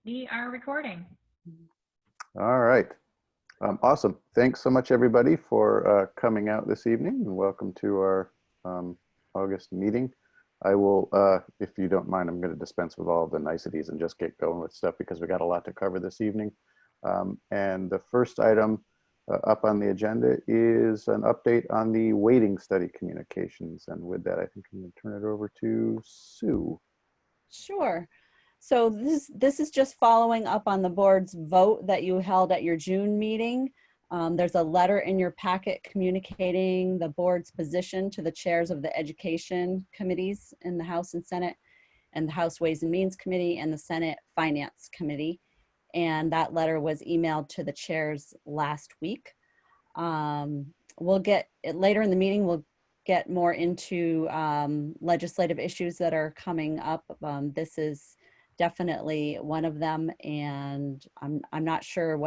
We are recording. All right. Awesome. Thanks so much, everybody, for coming out this evening, and welcome to our August meeting. I will, if you don't mind, I'm going to dispense with all of the niceties and just get going with stuff because we got a lot to cover this evening. And the first item up on the agenda is an update on the waiting study communications. And with that, I think I'm going to turn it over to Sue. Sure. So this is just following up on the board's vote that you held at your June meeting. There's a letter in your packet communicating the board's position to the chairs of the education committees in the House and Senate, and the House Ways and Means Committee and the Senate Finance Committee. And that letter was emailed to the chairs last week. We'll get it later in the meeting. We'll get more into legislative issues that are coming up. This is definitely one of them, and I'm not sure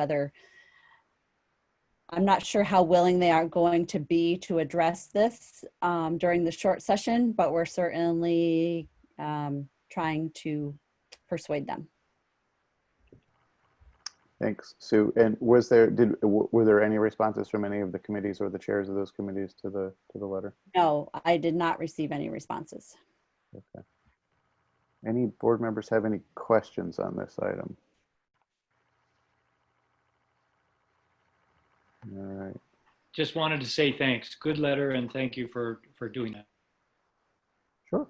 how willing they are going to be to address this during the short session, but we're certainly trying to persuade them. Thanks, Sue. And were there any responses from any of the committees or the chairs of those committees to the letter? No, I did not receive any responses. Okay. Any board members have any questions on this item? All right. Just wanted to say thanks. Good letter, and thank you for doing that. Sure.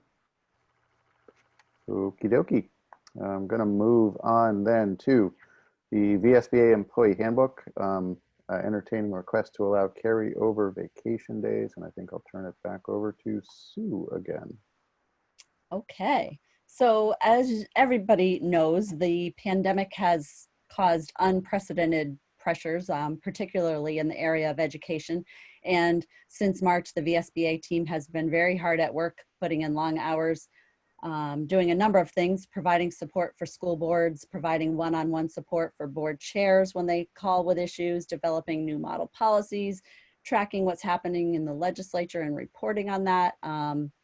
Okie dokie. I'm going to move on then to the VSBA Employee Handbook, entertaining request to allow carryover vacation days. And I think I'll turn it back over to Sue again. Okay. So as everybody knows, the pandemic has caused unprecedented pressures, particularly in the area of education. And since March, the VSBA team has been very hard at work, putting in long hours, doing a number of things, providing support for school boards, providing one-on-one support for board chairs when they call with issues, developing new model policies, tracking what's happening in the legislature and reporting on that.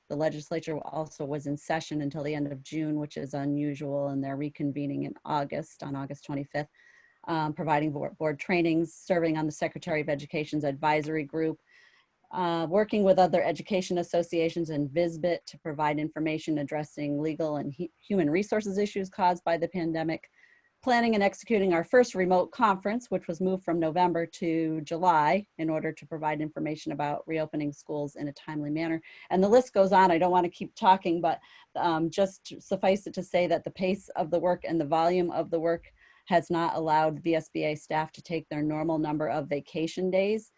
The legislature also was in session until the end of June, which is unusual, and they're reconvening in August, on August 25th, providing board trainings, serving on the Secretary of Education's advisory group, working with other education associations and VSBA to provide information addressing legal and human resources issues caused by the pandemic, planning and executing our first remote conference, which was moved from November to July in order to provide information about reopening schools in a timely manner. And the list goes on. I don't want to keep talking, but just suffice it to say that the pace of the work and the volume of the work has not allowed VSBA staff to take their normal number of vacation days.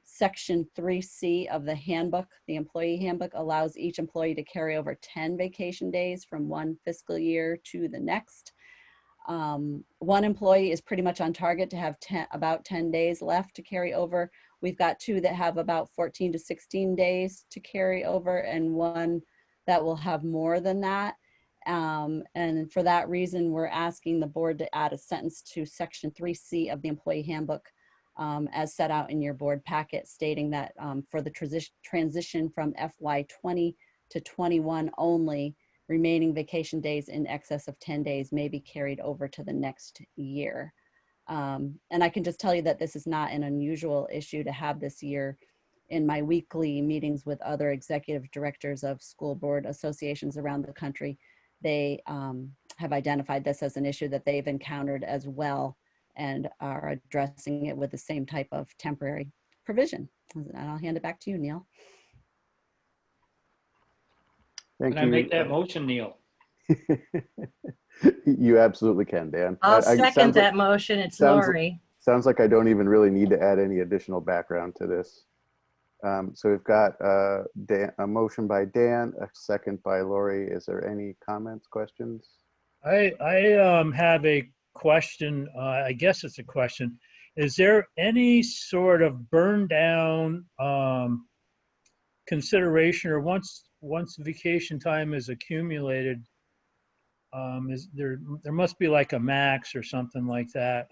Section 3C of the handbook, the employee handbook, allows each employee to carry over 10 vacation days from one fiscal year to the next. One employee is pretty much on target to have about 10 days left to carry over. We've got two that have about 14 to 16 days to carry over, and one that will have more than that. And for that reason, we're asking the board to add a sentence to Section 3C of the employee handbook as set out in your board packet, stating that for the transition from FY20 to 21 only, remaining vacation days in excess of 10 days may be carried over to the next year. And I can just tell you that this is not an unusual issue to have this year. In my weekly meetings with other executive directors of school board associations around the country, they have identified this as an issue that they've encountered as well and are addressing it with the same type of temporary provision. And I'll hand it back to you, Neil. Thank Can you. I make that motion, Neil? You absolutely can, Dan. I'll second that motion. It's Lori. Sounds like I don't even really need to add any additional background to this. So we've got a motion by Dan, a second by Lori. Is there any comments, questions? I have a question. I guess it's a question. Is there any sort of burn down consideration, or once vacation time is accumulated, there must be like a max or something like that.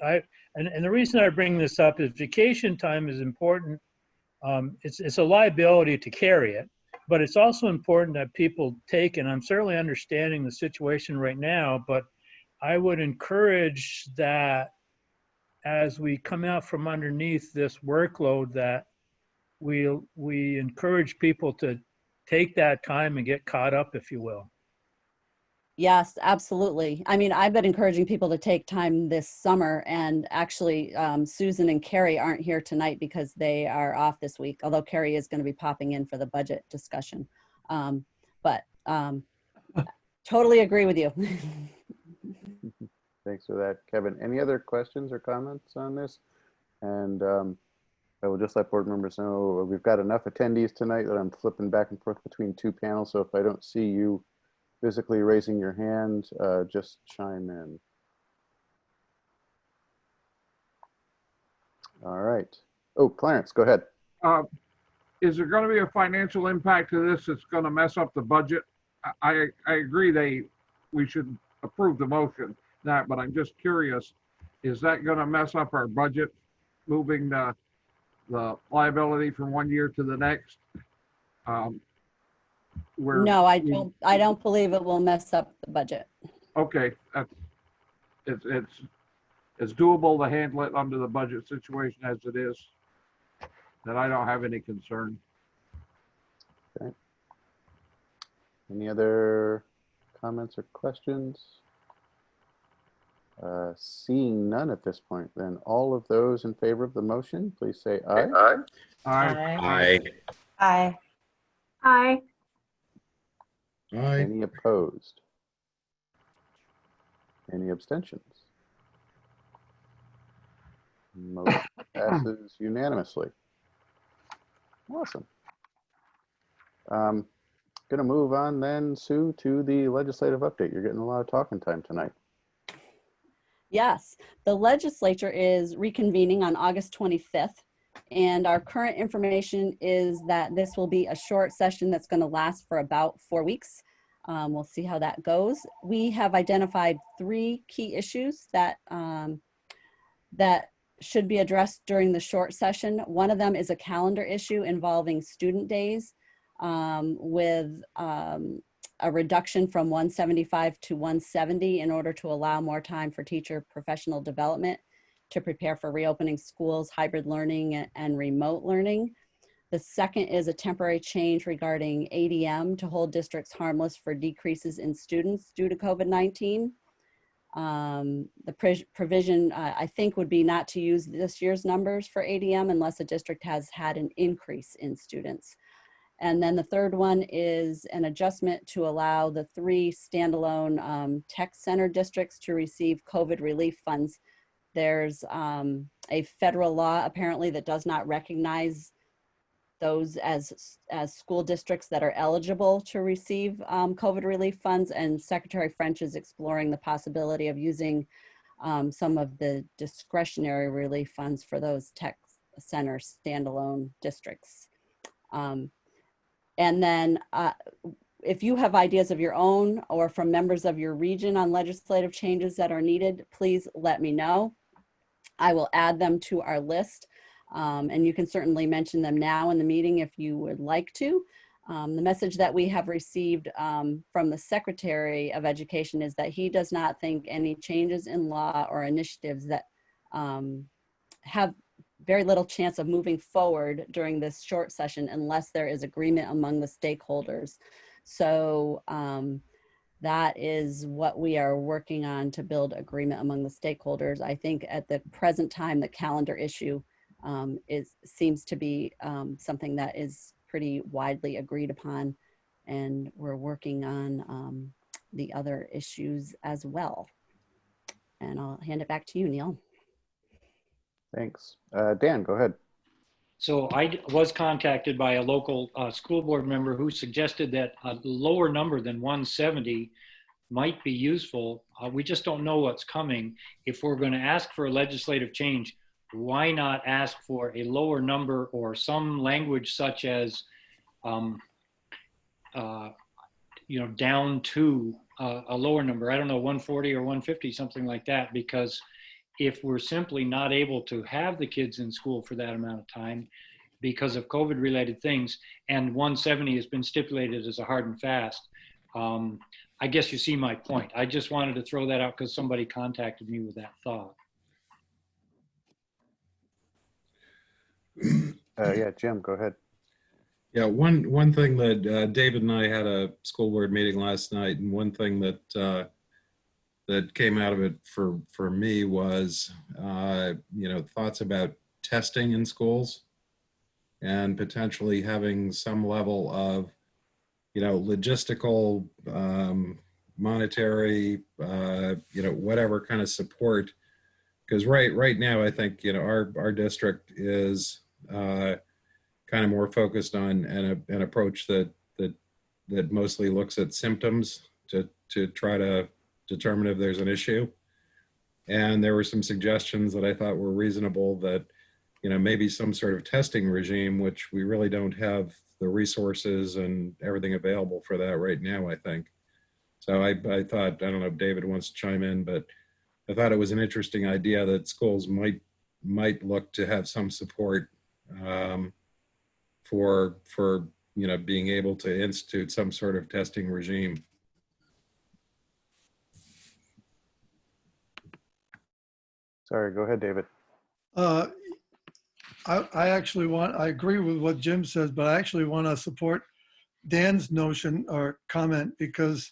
And the reason I bring this up is vacation time is important. It's a liability to carry it, but it's also important that people take, and I'm certainly understanding the situation right now, but I would encourage that as we come out from underneath this workload, that we encourage people to take that time and get caught up, if you will. Yes, absolutely. I mean, I've been encouraging people to take time this summer, and actually Susan and Carrie aren't here tonight because they are off this week, although Carrie is going to be popping in for the budget discussion. But totally agree with you. Thanks for that, Kevin. Any other questions or comments on this? And I will just let board members know we've got enough attendees tonight that I'm flipping back and forth between two panels. So if I don't see you physically raising your hand, just chime in. All right. Oh, Clarence, go ahead. Is there going to be a financial impact to this that's going to mess up the budget? I agree we should approve the motion, but I'm just curious, is that going to mess up our budget, moving the liability from one year to the next? No, I don't believe it will mess up the budget. Okay, it's doable to handle it under the budget situation as it is. Then I don't have any concern. Okay. Any other comments or questions? Seeing none at this point, then all of those in favor of the motion, please say aye. Aye. Aye. Aye. Aye. Any opposed? Any abstentions? Motion passes unanimously. Awesome. Going to move on then, Sue, to the legislative update. You're getting a lot of talking time tonight. Yes, the legislature is reconvening on August 25th, and our current information is that this will be a short session that's going to last for about 4 weeks. We'll see how that goes. We have identified 3 key issues that should be addressed during the short session. One of them is a calendar issue involving student days with a reduction from 175 to 170 in order to allow more time for teacher professional development to prepare for reopening schools, hybrid learning, and remote learning. The second is a temporary change regarding ADM to hold districts harmless for decreases in students due to COVID-19. The provision, I think, would be not to use this year's numbers for ADM unless a district has had an increase in students. And then the third one is an adjustment to allow the 3 standalone tech center districts to receive COVID relief funds. There's a federal law apparently that does not recognize those as school districts that are eligible to receive COVID relief funds, and Secretary French is exploring the possibility of using some of the discretionary relief funds for those tech center standalone districts. And then if you have ideas of your own or from members of your region on legislative changes that are needed, please let me know. I will add them to our list. And you can certainly mention them now in the meeting if you would like to. The message that we have received from the Secretary of Education is that he does not think any changes in law or initiatives that have very little chance of moving forward during this short session unless there is agreement among the stakeholders. So that is what we are working on, to build agreement among the stakeholders. I think at the present time, the calendar issue seems to be something that is pretty widely agreed upon, and we're working on the other issues as well. And I'll hand it back to you, Neil. Thanks. Dan, go ahead. So I was contacted by a local school board member who suggested that a lower number than 170 might be useful. We just don't know what's coming. If we're going to ask for a legislative change, why not ask for a lower number or some language such as, down to a lower number? I don't know, 140 or 150, something like that, because if we're simply not able to have the kids in school for that amount of time because of COVID related things, and 170 has been stipulated as a hard and fast, I guess you see my point. I just wanted to throw that out because somebody contacted me with that thought. Yeah, Jim, go ahead. Yeah, one thing that David and I had a school board meeting last night, and one thing that that came out of it for me was thoughts about testing in schools and potentially having some level of logistical, monetary, whatever kind of support. Because right now, I think our district is kind of more focused on an approach that mostly looks at symptoms to try to determine if there's an issue. And there were some suggestions that I thought were reasonable, that maybe some sort of testing regime, which we really don't have the resources and everything available for that right now, I think. So I thought, I don't know if David wants to chime in, but I thought it was an interesting idea that schools might look to have some support for being able to institute some sort of testing regime. Sorry, go ahead, David. I agree with what Jim says, but I actually want to support Dan's notion or comment, because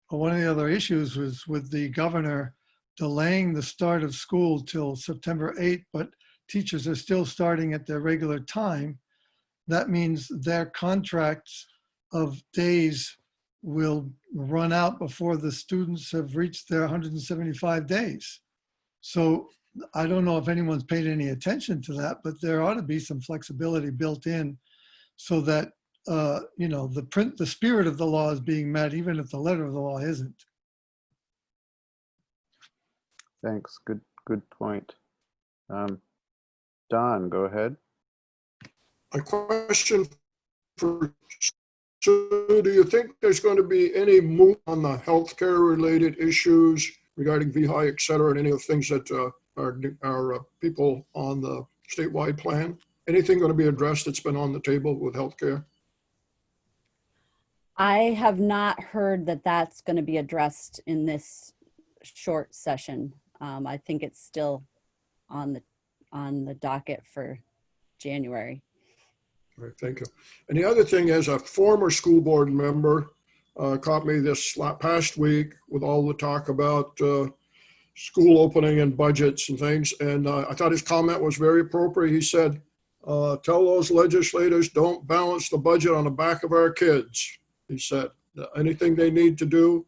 one of the other issues was with the governor delaying the start of school till September 8th, but teachers are still starting at their regular time. That means their contracts of days will run out before the students have reached their 175 days. So I don't know if anyone's paid any attention to that, but there ought to be some flexibility built in so that, the spirit of the law is being met, even if the letter of the law isn't. Thanks. Good point. Don, go ahead. A question for Sue. Do you think there's going to be any move on the healthcare related issues regarding VHI, et cetera, and any of the things that are people on the statewide plan? Anything going to be addressed that's been on the table with healthcare? I have not heard that that's going to be addressed in this short session. I think it's still on the docket for January. All right, thank you. And the other thing, as a former school board member, caught me this past week with all the talk about school opening and budgets and things. And I thought his comment was very appropriate. He said, tell those legislators, don't balance the budget on the back of our kids. He said, anything they need to do,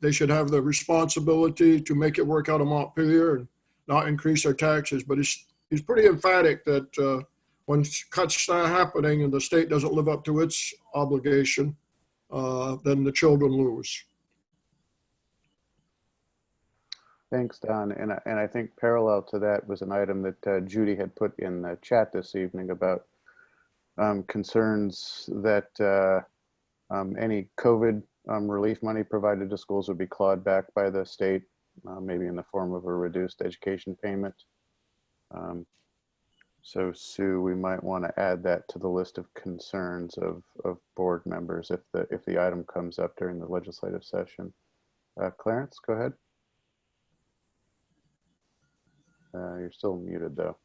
they should have the responsibility to make it work out in Montpelier and not increase their taxes. But he's pretty emphatic that when cuts start happening and the state doesn't live up to its obligation, then the children lose. Thanks, Don. And I think parallel to that was an item that Judy had put in the chat this evening about concerns that any COVID relief money provided to schools would be clawed back by the state, maybe in the form of a reduced education payment. So Sue, we might want to add that to the list of concerns of board members if the item comes up during the legislative session. Clarence, go ahead. You're still muted though.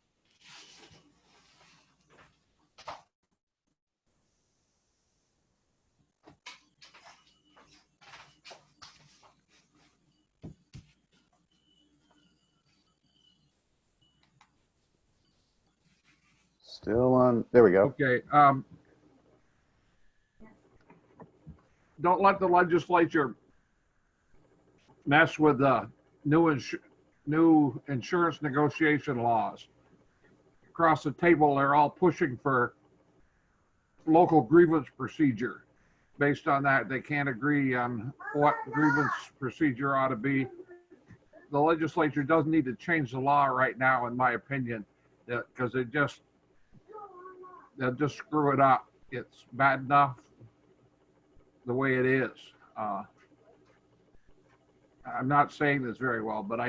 Still on, there we go. Okay. Don't let the legislature mess with the new insurance negotiation laws. Across the table, they're all pushing for local grievance procedure. Based on that, they can't agree on what grievance procedure ought to be. The legislature doesn't need to change the law right now, in my opinion, because they'll just screw it up. It's bad enough the way it is. I'm not saying this very well, but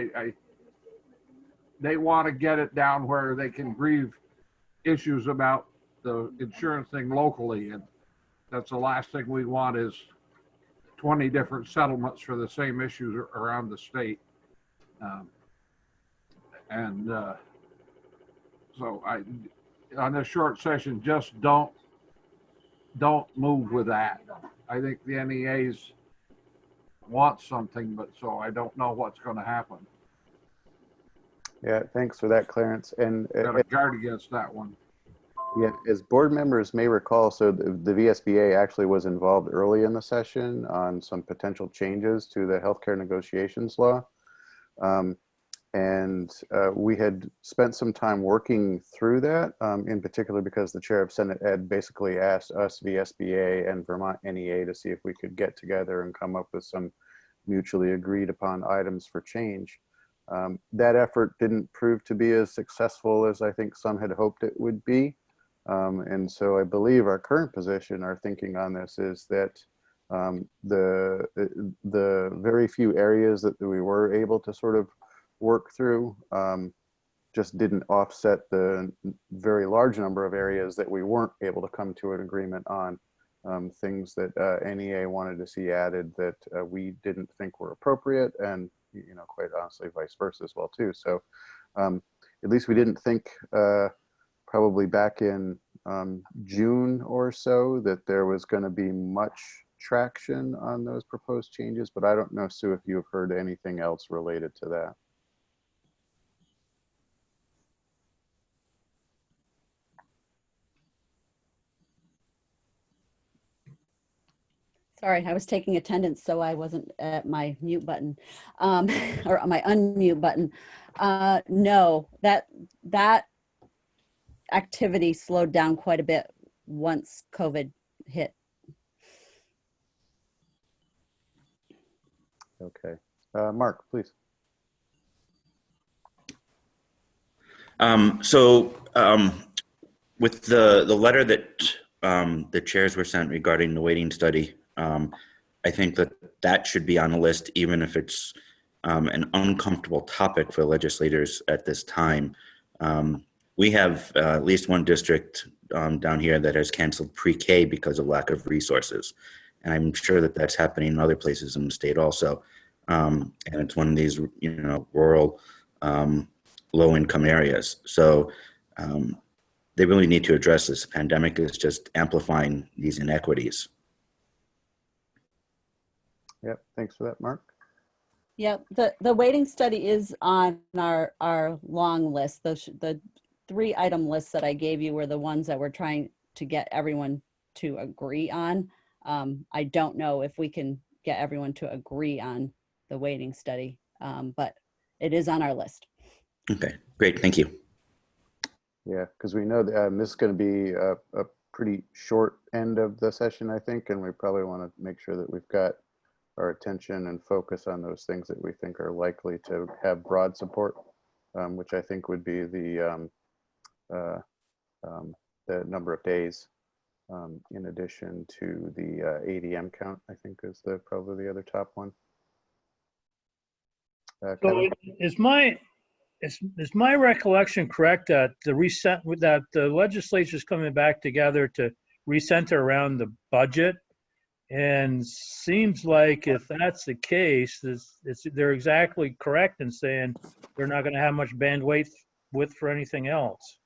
they want to get it down where they can grieve issues about the insurance thing locally, and that's the last thing we want is 20 different settlements for the same issues around the state. And so on this short session, just don't move with that. I think the NEAs want something, but so I don't know what's going to happen. Yeah, thanks for that, Clarence. And Got to guard against that one. yeah, as board members may recall, so the VSBA actually was involved early in the session on some potential changes to the healthcare negotiations law. We had spent some time working through that, in particular because the chair of Senate Ed basically asked us, VSBA and Vermont NEA, to see if we could get together and come up with some mutually agreed upon items for change. That effort didn't prove to be as successful as I think some had hoped it would be. And so I believe our current position, our thinking on this is that the very few areas that we were able to sort of work through just didn't offset the very large number of areas that we weren't able to come to an agreement on. Things that NEA wanted to see added that we didn't think were appropriate, and quite honestly, vice versa as well too. So at least we didn't think probably back in June or so that there was going to be much traction on those proposed changes, but I don't know, Sue, if you've heard anything else related to that. Sorry, I was taking attendance, so I wasn't at my mute button or my unmute button. No, that activity slowed down quite a bit once COVID hit. Okay, Mark, please. With the letter that the chairs were sent regarding the waiting study, I think that should be on the list, even if it's an uncomfortable topic for legislators at this time. We have at least one district down here that has canceled pre-K because of lack of resources. And I'm sure that that's happening in other places in the state also. And it's one of these, rural, low-income areas. So they really need to address this. The pandemic is just amplifying these inequities. Yep, thanks for that, Mark. Yeah, the waiting study is on our long list. The 3-item lists that I gave you were the ones that we're trying to get everyone to agree on. I don't know if we can get everyone to agree on the waiting study, but it is on our list. Okay, great, thank you. Yeah, because we know that this is going to be a pretty short end of the session, I think, and we probably want to make sure that we've got our attention and focus on those things that we think are likely to have broad support, which I think would be the number of days, in addition to the ADM count, I think is probably the other top one. So is my recollection correct that the legislature is coming back together to recenter around the budget? And seems like if that's the case, they're exactly correct in saying they're not going to have much bandwidth for anything else.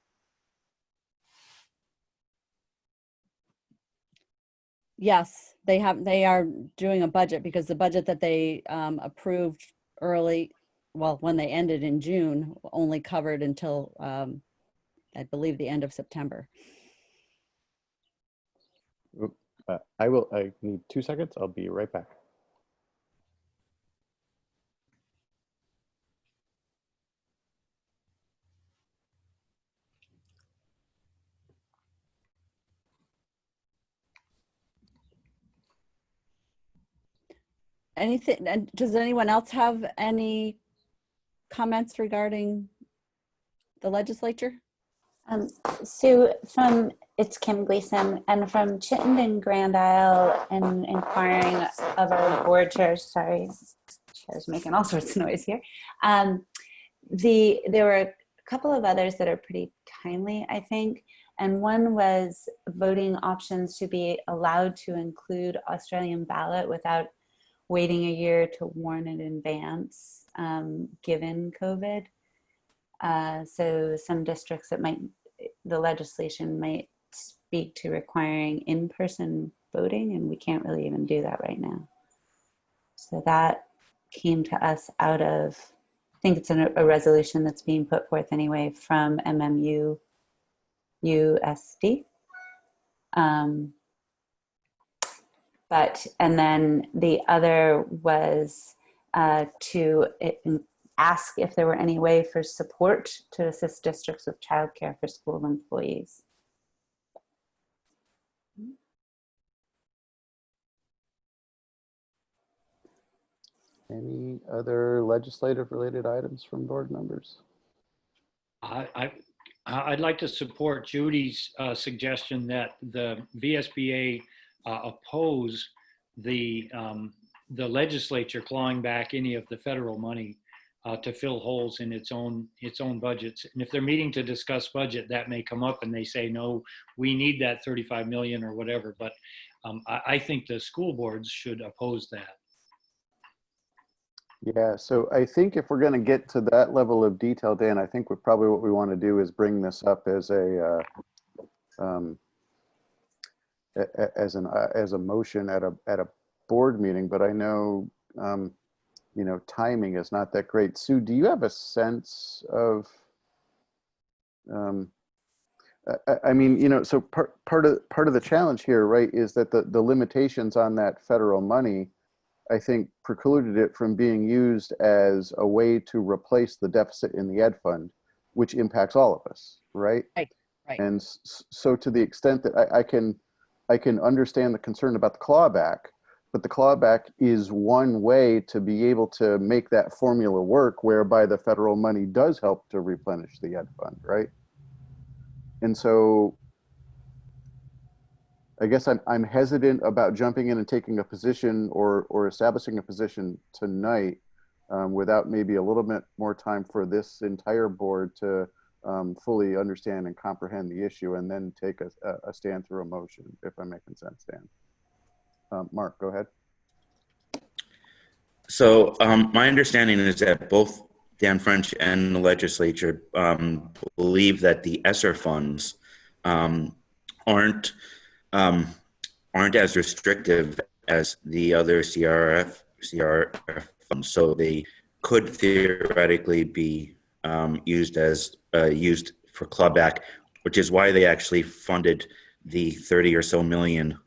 Yes, they are doing a budget because the budget that they approved early, well, when they ended in June, only covered until I believe the end of September. I need 2 seconds. I'll be right back. Anything, and does anyone else have any comments regarding the legislature? Sue, it's Kim Gleason, and from Chittenden, Grand Isle, and inquiring of our board chairs, sorry, chairs making all sorts of noise here. There were a couple of others that are pretty timely, I think. And one was voting options to be allowed to include Australian ballot without waiting a year to warn in advance, given COVID. So some districts the legislation might speak to requiring in-person voting, and we can't really even do that right now. So that came to us out of, I think it's a resolution that's being put forth anyway from MMU USD. And then the other was to ask if there were any way for support to assist districts with childcare for school employees. Any other legislative related items from board members? I'd like to support Judy's suggestion that the VSBA oppose the legislature clawing back any of the federal money to fill holes in its own budgets. And if they're meeting to discuss budget, that may come up and they say, no, we need that 35 million or whatever. But I think the school boards should oppose that. Yeah, so I think if we're going to get to that level of detail, Dan, I think probably what we want to do is bring this up as a motion at a board meeting. But I know you know, timing is not that great. Sue, do you have a sense of? I mean, you know, so part of the challenge here, right, is that the limitations on that federal money, I think, precluded it from being used as a way to replace the deficit in the ed fund, which impacts all of us, right? Right. And so to the extent that I can understand the concern about the clawback, but the clawback is one way to be able to make that formula work, whereby the federal money does help to replenish the ed fund, right? And so I guess I'm hesitant about jumping in and taking a position or establishing a position tonight without maybe a little bit more time for this entire board to fully understand and comprehend the issue, and then take a stand through a motion, if I'm making sense, Dan. Mark, go ahead. So my understanding is that both Dan French and the legislature believe that the ESSER funds aren't as restrictive as the other CRF funds, so they could theoretically be used for clawback, which is why they actually funded the 30 or so million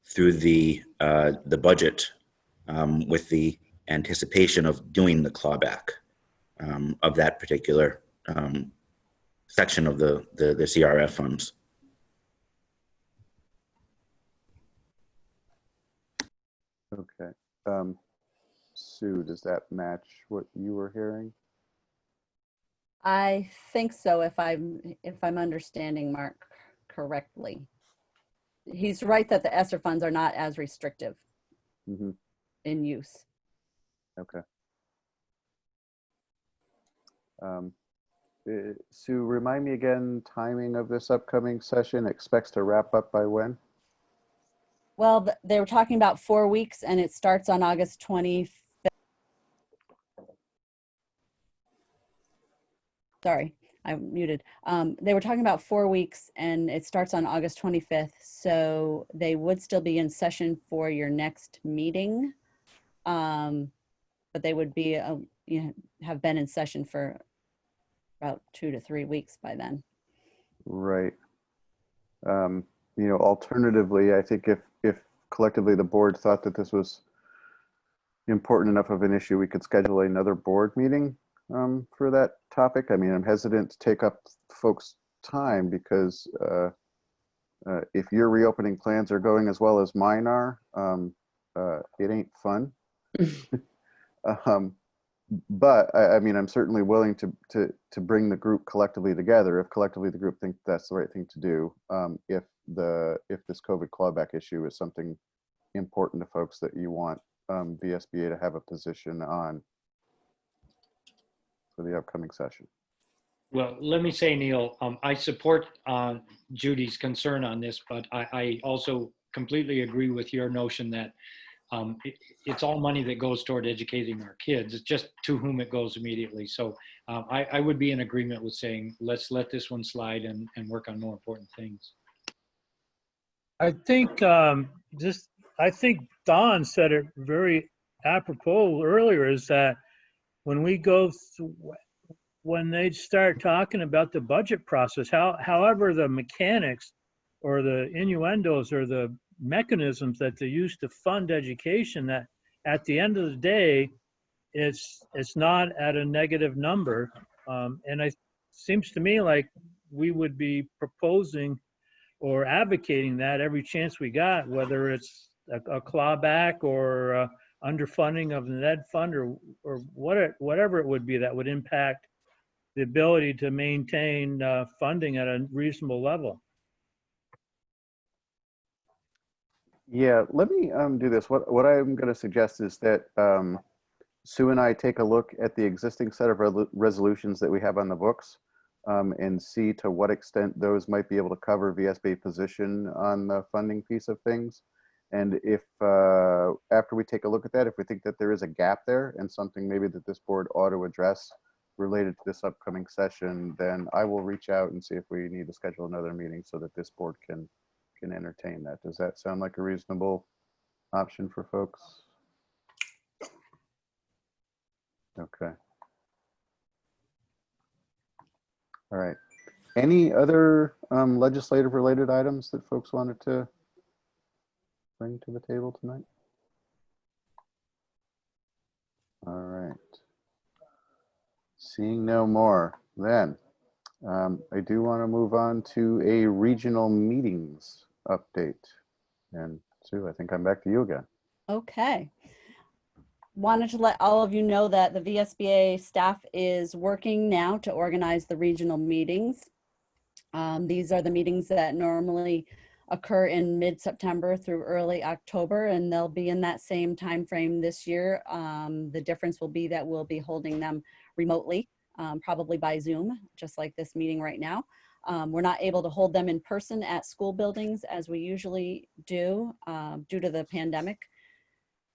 through the budget with the anticipation of doing the clawback of that particular section of the CRF funds. Okay. Sue, does that match what you were hearing? I think so, if I'm understanding Mark correctly. He's right that the ESSER funds are not as restrictive in use. Okay. Sue, remind me again, timing of this upcoming session. Expects to wrap up by when? Well, they were talking about 4 weeks, and it starts on August 25th. Sorry, I'm muted. They were talking about 4 weeks, and it starts on August 25th. So they would still be in session for your next meeting, but they would be, have been in session for about 2 to 3 weeks by then. Right. Alternatively, I think if collectively the board thought that this was important enough of an issue, we could schedule another board meeting for that topic. I mean, I'm hesitant to take up folks' time because if your reopening plans are going as well as mine are, it ain't fun. But I mean, I'm certainly willing to bring the group collectively together if collectively the group think that's the right thing to do. If this COVID clawback issue is something important to folks that you want VSBA to have a position on for the upcoming session. Well, let me say, Neil, I support Judy's concern on this, but I also completely agree with your notion that it's all money that goes toward educating our kids. It's just to whom it goes immediately. So I would be in agreement with saying, let's let this one slide and work on more important things. I think I think Don said it very apropos earlier, is that when we go through, when they start talking about the budget process, however the mechanics or the innuendos or the mechanisms that they use to fund education, that at the end of the day, it's not at a negative number. And it seems to me like we would be proposing or advocating that every chance we got, whether it's a clawback or underfunding of the Ned fund or whatever it would be that would impact the ability to maintain funding at a reasonable level. Yeah, let me do this. What I'm going to suggest is that Sue and I take a look at the existing set of resolutions that we have on the books and see to what extent those might be able to cover VSBA position on the funding piece of things. And if after we take a look at that, if we think that there is a gap there and something maybe that this board ought to address related to this upcoming session, then I will reach out and see if we need to schedule another meeting so that this board can entertain that. Does that sound like a reasonable option for folks? Okay. All right. Any other legislative related items that folks wanted to bring to the table tonight? All right. Seeing no more, then I do want to move on to a regional meetings update. And Sue, I think I'm back to you again. Okay. Wanted to let all of you know that the VSBA staff is working now to organize the regional meetings. These are the meetings that normally occur in mid-September through early October, and they'll be in that same time frame this year. The difference will be that we'll be holding them remotely, probably by Zoom, just like this meeting right now. We're not able to hold them in person at school buildings as we usually do due to the pandemic,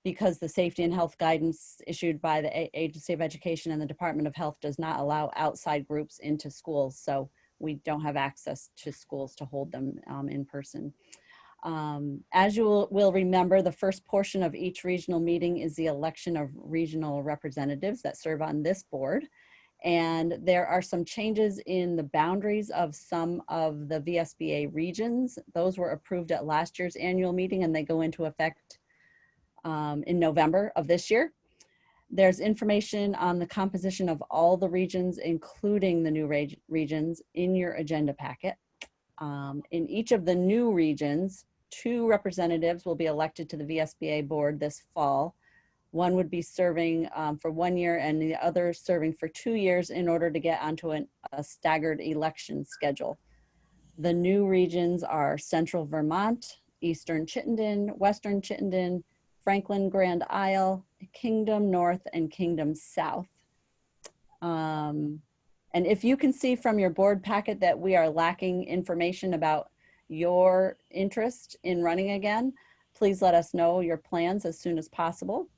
because the safety and health guidance issued by the Agency of Education and the Department of Health does not allow outside groups into schools. So we don't have access to schools to hold them in person. As you will remember, the first portion of each regional meeting is the election of regional representatives that serve on this board. And there are some changes in the boundaries of some of the VSBA regions. Those were approved at last year's annual meeting, and they go into effect in November of this year. There's information on the composition of all the regions, including the new regions, in your agenda packet. In each of the new regions, 2 representatives will be elected to the VSBA board this fall. One would be serving for 1 year and the other serving for 2 years in order to get onto a staggered election schedule. The new regions are Central Vermont, Eastern Chittenden, Western Chittenden, Franklin Grand Isle, Kingdom North, and Kingdom South. And if you can see from your board packet that we are lacking information about your interest in running again, please let us know your plans as soon as possible.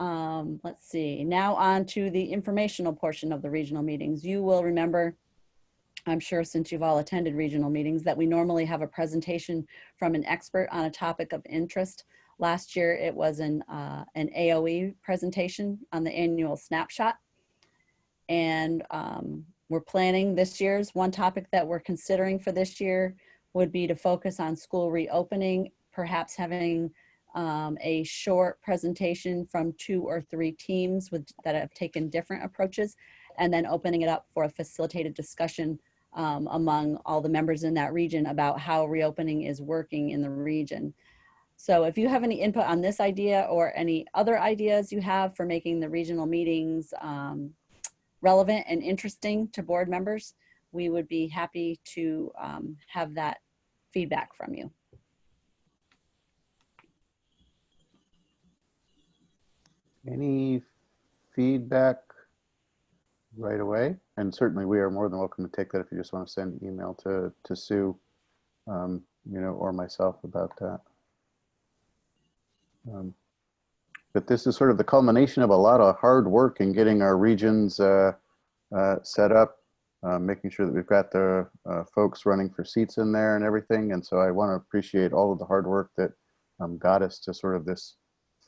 Let's see, now on to the informational portion of the regional meetings. You will remember, I'm sure since you've all attended regional meetings, that we normally have a presentation from an expert on a topic of interest. Last year, it was an AOE presentation on the annual snapshot. And we're planning this year's one topic that we're considering for this year would be to focus on school reopening, perhaps having a short presentation from 2 or 3 teams that have taken different approaches, and then opening it up for a facilitated discussion among all the members in that region about how reopening is working in the region. So if you have any input on this idea or any other ideas you have for making the regional meetings relevant and interesting to board members, we would be happy to have that feedback from you. Any feedback right away? And certainly we are more than welcome to take that if you just want to send an email to Sue, you know, or myself about that. but this is sort of the culmination of a lot of hard work in getting our regions set up, making sure that we've got the folks running for seats in there and everything. And so I want to appreciate all of the hard work that got us to sort of this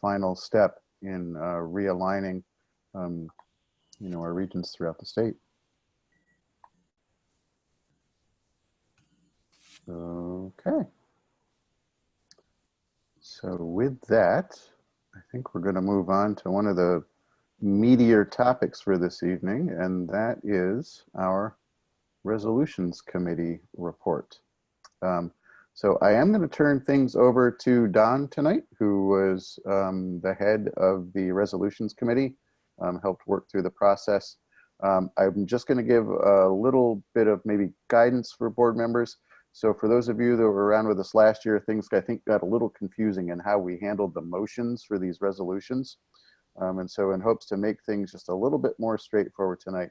final step in realigning, our regions throughout the state. Okay. So with that, I think we're going to move on to one of the meatier topics for this evening, and that is our Resolutions Committee report. So I am going to turn things over to Don tonight, who was the head of the Resolutions Committee, helped work through the process. I'm just going to give a little bit of maybe guidance for board members. So for those of you that were around with us last year, things I think got a little confusing in how we handled the motions for these resolutions. And so in hopes to make things just a little bit more straightforward tonight,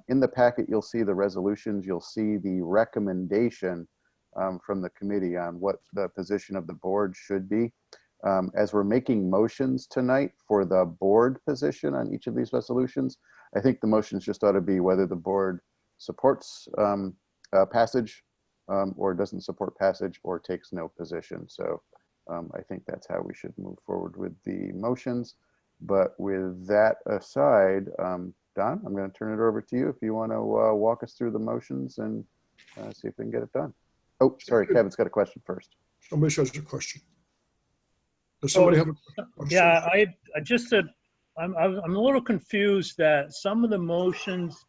in the packet, you'll see the resolutions, you'll see the recommendation from the committee on what the position of the board should be. As we're making motions tonight for the board position on each of these resolutions, I think the motions just ought to be whether the board supports passage or doesn't support passage or takes no position. So I think that's how we should move forward with the motions. But with that aside, Don, I'm going to turn it over to you if you want to walk us through the motions and see if we can get it done. Oh, sorry, Kevin's got a question first. Somebody has a question. Does somebody have a question? Yeah, I just said, I'm a little confused that some of the motions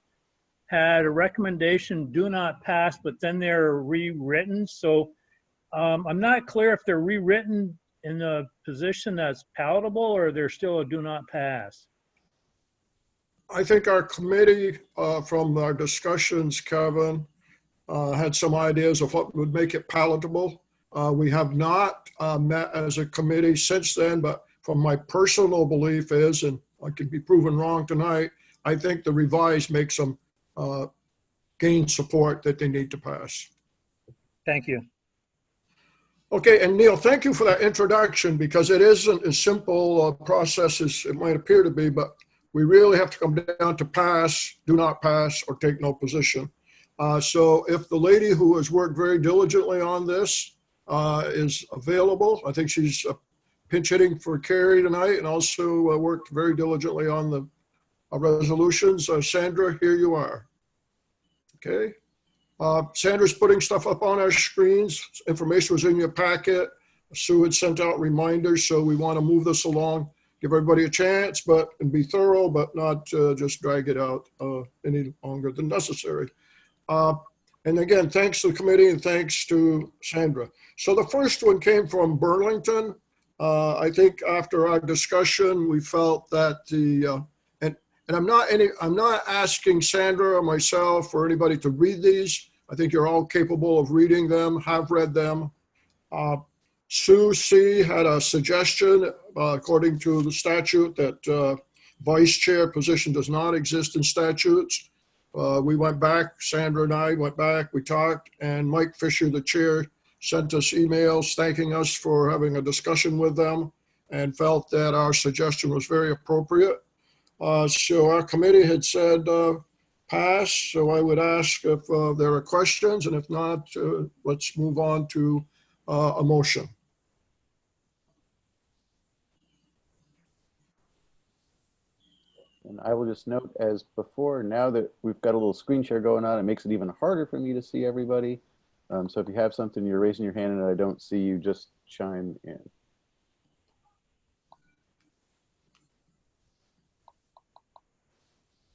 had a recommendation do not pass, but then they're rewritten. So I'm not clear if they're rewritten in a position that's palatable or they're still a do not pass. I think our committee, from our discussions, Kevin, had some ideas of what would make it palatable. We have not met as a committee since then, but from my personal belief is, and I could be proven wrong tonight, I think the revised makes them gain support that they need to pass. Thank you. Okay, and Neil, thank you for that introduction, because it isn't as simple a process as it might appear to be, but we really have to come down to pass, do not pass, or take no position. So if the lady who has worked very diligently on this is available, I think she's pinch hitting for Carrie tonight and also worked very diligently on the resolutions. Sandra, here you are. Okay. Sandra's putting stuff up on our screens. Information was in your packet. Sue had sent out reminders, so we want to move this along, give everybody a chance, and be thorough, but not just drag it out any longer than necessary. And again, thanks to the committee and thanks to Sandra. So the first one came from Burlington. I think after our discussion, we felt that and I'm not asking Sandra or myself or anybody to read these. I think you're all capable of reading them, have read them. Sue C. had a suggestion, according to the statute, that vice chair position does not exist in statutes. We went back, Sandra and I went back, we talked, and Mike Fisher, the chair, sent us emails thanking us for having a discussion with them and felt that our suggestion was very appropriate. So our committee had said pass, so I would ask if there are questions, and if not, let's move on to a motion. And I will just note, as before, now that we've got a little screen share going on, it makes it even harder for me to see everybody. So if you have something, you're raising your hand and I don't see you, just chime in.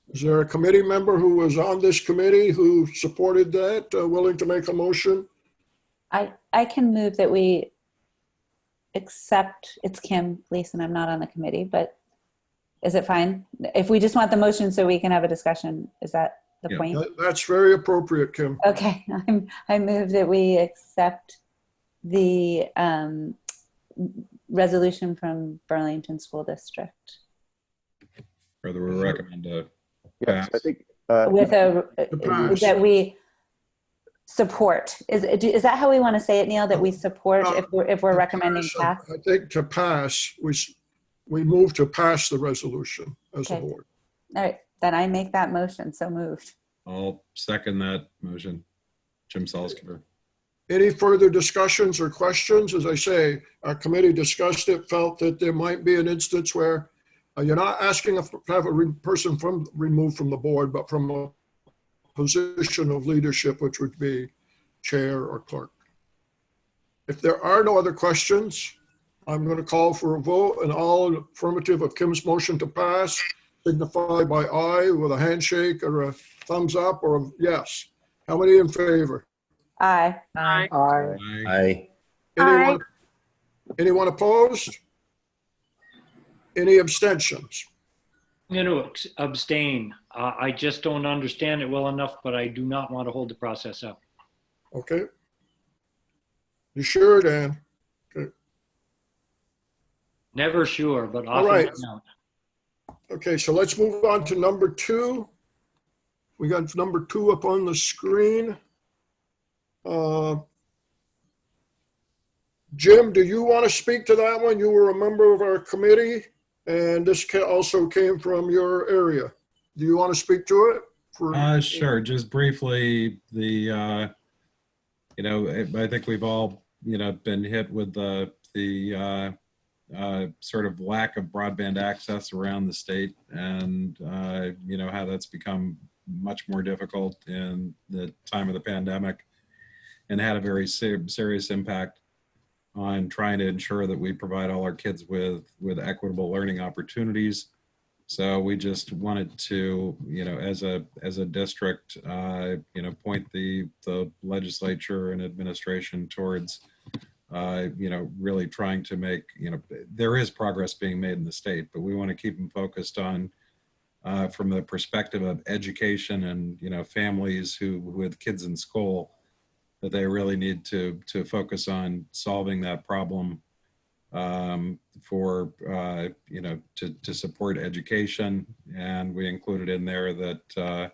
Is there a committee member who was on this committee who supported that, willing to make a motion? I can move that we accept, it's Kim Gleason, I'm not on the committee, but is it fine? If we just want the motion so we can have a discussion, is that the point? That's very appropriate, Kim. Okay, I move that we accept the resolution from Burlington School District. Whether we recommend a Yes, I think with that we support. Is that how we want to say it, Neil? That we support if we're recommending pass? I think to pass, we move to pass the resolution as a Okay. board. All right, then I make that motion. So moved. I'll second that motion. Jim Salzgiver. Any further discussions or questions? As I say, our committee discussed it, felt that there might be an instance where you're not asking to have a person removed from the board, but from a position of leadership, which would be chair or clerk. If there are no other questions, I'm going to call for a vote, and all affirmative of Kim's motion to pass signify by aye with a handshake or a thumbs up or a yes. How many in favor? Aye. Aye. Aye. Anyone opposed? Any abstentions? I'm going to abstain. I just don't understand it well enough, but I do not want to hold the process up. Okay. You sure, Dan? Okay. Never sure, but All often right. count. Okay, so let's move on to number 2. We got number 2 up on the screen. Jim, do you want to speak to that one? You were a member of our committee, and this also came from your area. Do you want to speak to it? Sure. Just briefly, I think we've all, been hit with the sort of lack of broadband access around the state, and how that's become much more difficult in the time of the pandemic, and had a very serious impact on trying to ensure that we provide all our kids with equitable learning opportunities. So we just wanted to, as a district, point the legislature and administration towards, really trying to make, there is progress being made in the state, but we want to keep them focused on, from the perspective of education and, families who with kids in school, that they really need to focus on solving that problem for to support education. And we included in there that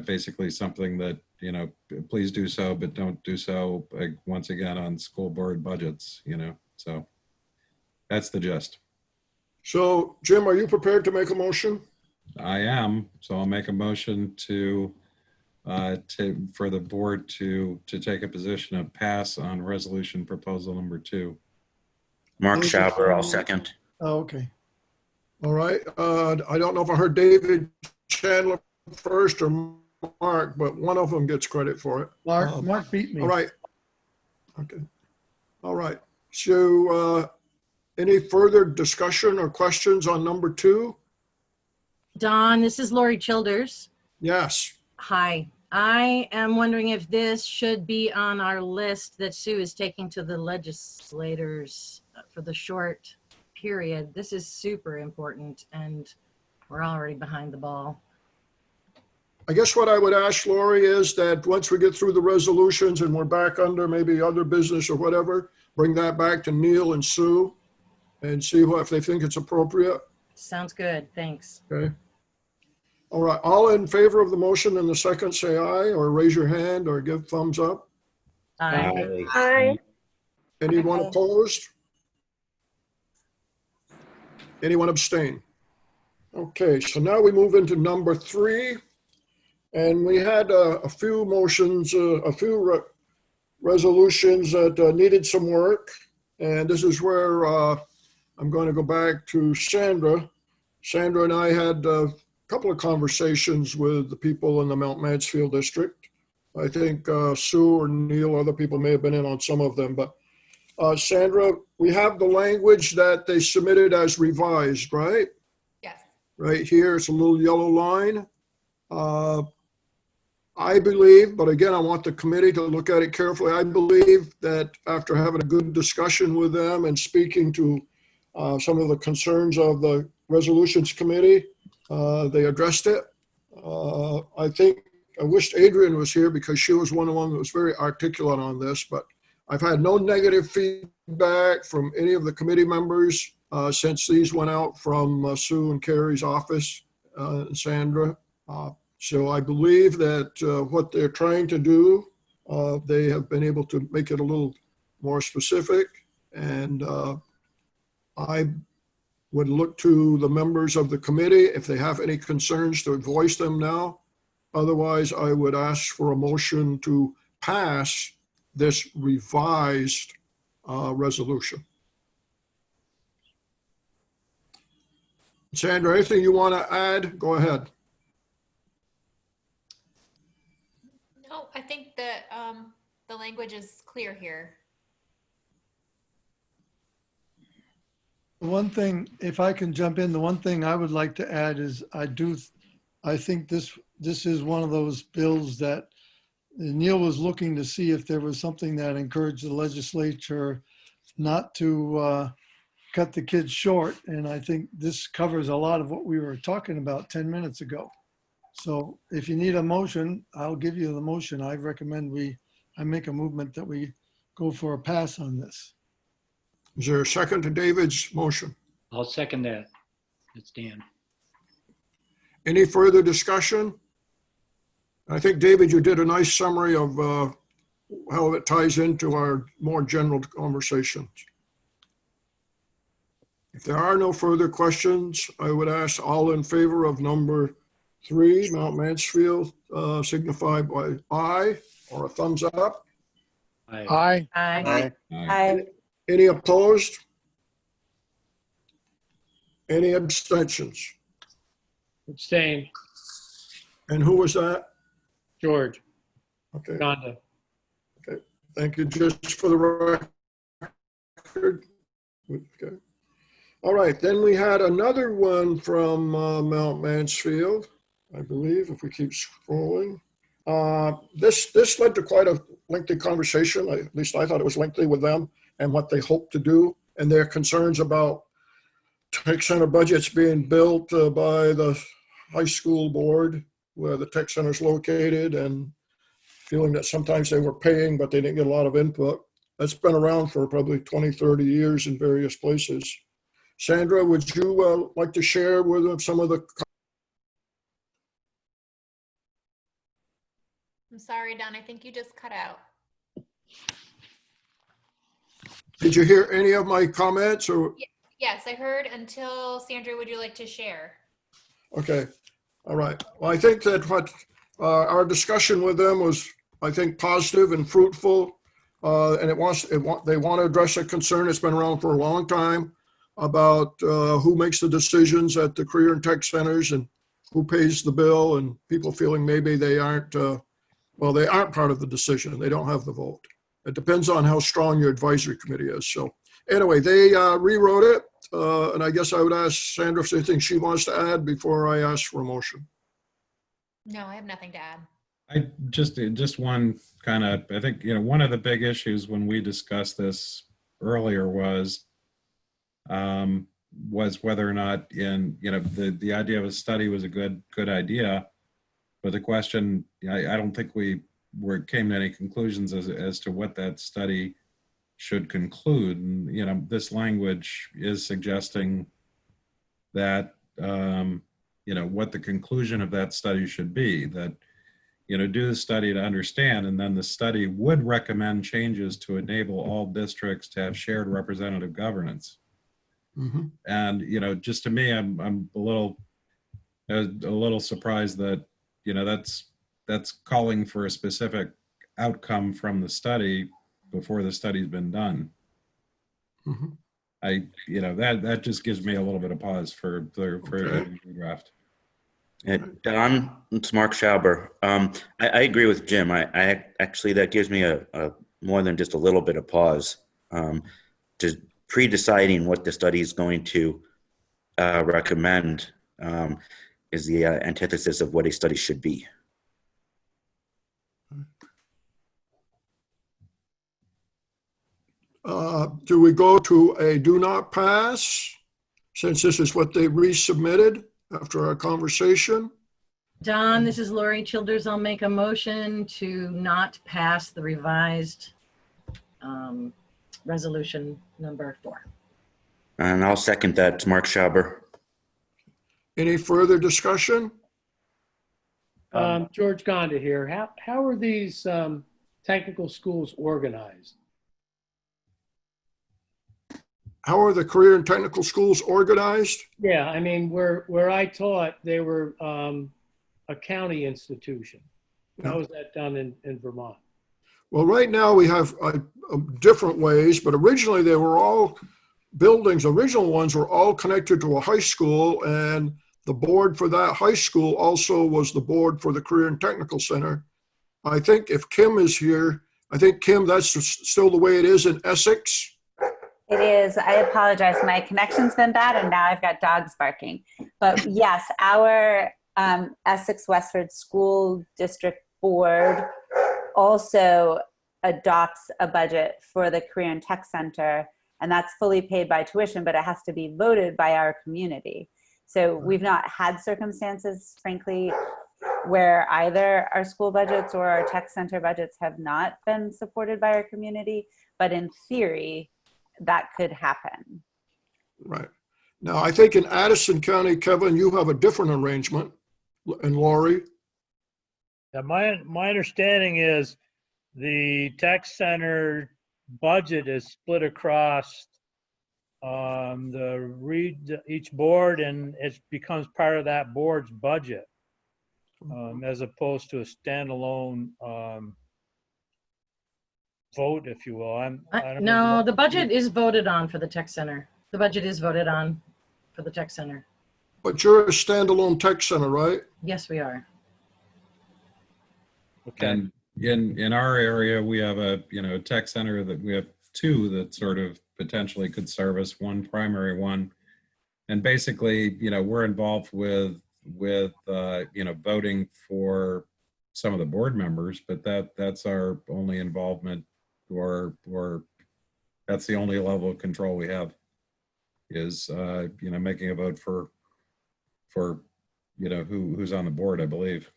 basically something that please do so, but don't do so once again on school board budgets. So that's the gist. So Jim, are you prepared to make a motion? I am. So I'll make a motion for the board to take a position of pass on resolution proposal number 2. Mark Schauber, I'll second. Oh, okay. All right. I don't know if I heard David Chandler first or Mark, but one of them gets credit for it. Mark beat me. All right. Okay. All right. So any further discussion or questions on number 2? Don, this is Lori Childers. Yes. Hi. I am wondering if this should be on our list that Sue is taking to the legislators for the short period. This is super important, and we're already behind the ball. I guess what I would ask Lori is that once we get through the resolutions and we're back under maybe other business or whatever, bring that back to Neil and Sue and see if they think it's appropriate. Sounds good. Thanks. Okay. All right. All in favor of the motion in the second, say aye, or raise your hand or give thumbs up. Aye. Aye. Anyone opposed? Anyone abstain? Okay, so now we move into number 3. And we had a few motions, resolutions that needed some work. And this is where I'm going to go back to Sandra. Sandra and I had couple of conversations with the people in the Mount Mansfield district. I think Sue or Neil, other people may have been in on some of them, but Sandra, we have the language that they submitted as revised, right? Yes. Right here, it's a little yellow line. I believe, but again, I want the committee to look at it carefully. I believe that after having a good discussion with them and speaking to some of the concerns of the resolutions committee, they addressed it. I wished Adrian was here because she was one that was very articulate on this, but I've had no negative feedback from any of the committee members since these went out from Sue and Carrie's office, and Sandra. So I believe that what they're trying to do, they have been able to make it a little more specific. And I would look to the members of the committee if they have any concerns to voice them now. Otherwise, I would ask for a motion to pass this revised resolution. Sandra, anything you want to add? Go ahead. No, I think that the language is clear here. One thing, if I can jump in, the one thing I would like to add is I think this is one of those bills that Neil was looking to see if there was something that encouraged the legislature not to cut the kids short. And I think this covers a lot of what we were talking about 10 minutes ago. So if you need a motion, I'll give you the motion. I recommend I make a movement that we go for a pass on this. Is there a second to David's motion? I'll second that. It's Dan. Any further discussion? I think, David, you did a nice summary of how it ties into our more general conversations. If there are no further questions, I would ask all in favor of number 3, Mount Mansfield, signify by aye or a thumbs up. Aye. Aye. Aye. Any opposed? Any abstentions? Abstain. And who was that? George. Okay, Gonda. thank you. Just for the record. Okay. All right, then we had another one from Mount Mansfield, I believe, if we keep scrolling. This led to quite a lengthy conversation. At least I thought it was lengthy with them and what they hope to do and their concerns about tech center budgets being built by the high school board where the tech center is located, and feeling that sometimes they were paying, but they didn't get a lot of input. That's been around for probably 20, 30 years in various places. Sandra, would you like to share with them some of the? I'm sorry, Don, I think you just cut out. Did you hear any of my comments or? Yes, I heard until Sandra, would you like to share? Okay, all right. Well, I think that what our discussion with them was, I think, positive and fruitful. And they want to address a concern that's been around for a long time about who makes the decisions at the career and tech centers and who pays the bill, and people feeling maybe they aren't, well, they aren't part of the decision. They don't have the vote. It depends on how strong your advisory committee is. So anyway, they rewrote it. And I guess I would ask Sandra if there's anything she wants to add before I ask for a motion. No, I have nothing to add. I just one kind of, I think, one of the big issues when we discussed this earlier was whether or not the idea of a study was a good idea, but the question, I don't think we came to any conclusions as to what that study should conclude. And this language is suggesting that what the conclusion of that study should be, that do the study to understand, and then the study would recommend changes to enable all districts to have shared representative governance. Mm-hmm. And just to me, I'm a little surprised that that's calling for a specific outcome from the study before the study's been done. Mm-hmm. That just gives me a little bit of pause for the draft. Don, it's Mark Schauber. I agree with Jim. I actually, that gives me a more than just a little bit of pause. Just pre-deciding what the study is going to recommend is the antithesis of what a study should be. Do we go to a do not pass, since this is what they resubmitted after our conversation? Don, this is Lori Childers. I'll make a motion to not pass the revised resolution number 4. And I'll second that. It's Mark Schauber. Any further discussion? George Gonda here. How are these technical schools organized? how are the career and technical schools organized? Yeah, I mean, where I taught, they were a county institution. Yeah. How is that done in Vermont? Well, right now we have different ways, but originally they were all buildings. Original ones were all connected to a high school, and the board for that high school also was the board for the Career and Technical Center. I think if Kim is here, I think Kim, that's still the way it is in Essex. It is. I apologize. My connection's been bad and now I've got dogs barking. But yes, our Essex Westford School District Board also adopts a budget for the Career and Tech Center, and that's fully paid by tuition, but it has to be voted by our community. So we've not had circumstances, frankly, where either our school budgets or our tech center budgets have not been supported by our community, but in theory, that could happen. Right. Now, I think in Addison County, Kevin, you have a different arrangement, and Lori. Yeah, my understanding is the tech center budget is split across each board, and it becomes part of that board's budget, as opposed to a standalone vote, if you will. I don't No, know. the budget is voted on for the tech center. The budget is voted on for the tech center. But you're a standalone tech center, right? Yes, we are. Okay. And in our area, we have a tech center that we have two that sort of potentially could service, one primary one, and basically we're involved with voting for some of the board members, but that's our only involvement, or that's the only level of control we have, is making a vote for who's on the board, I believe.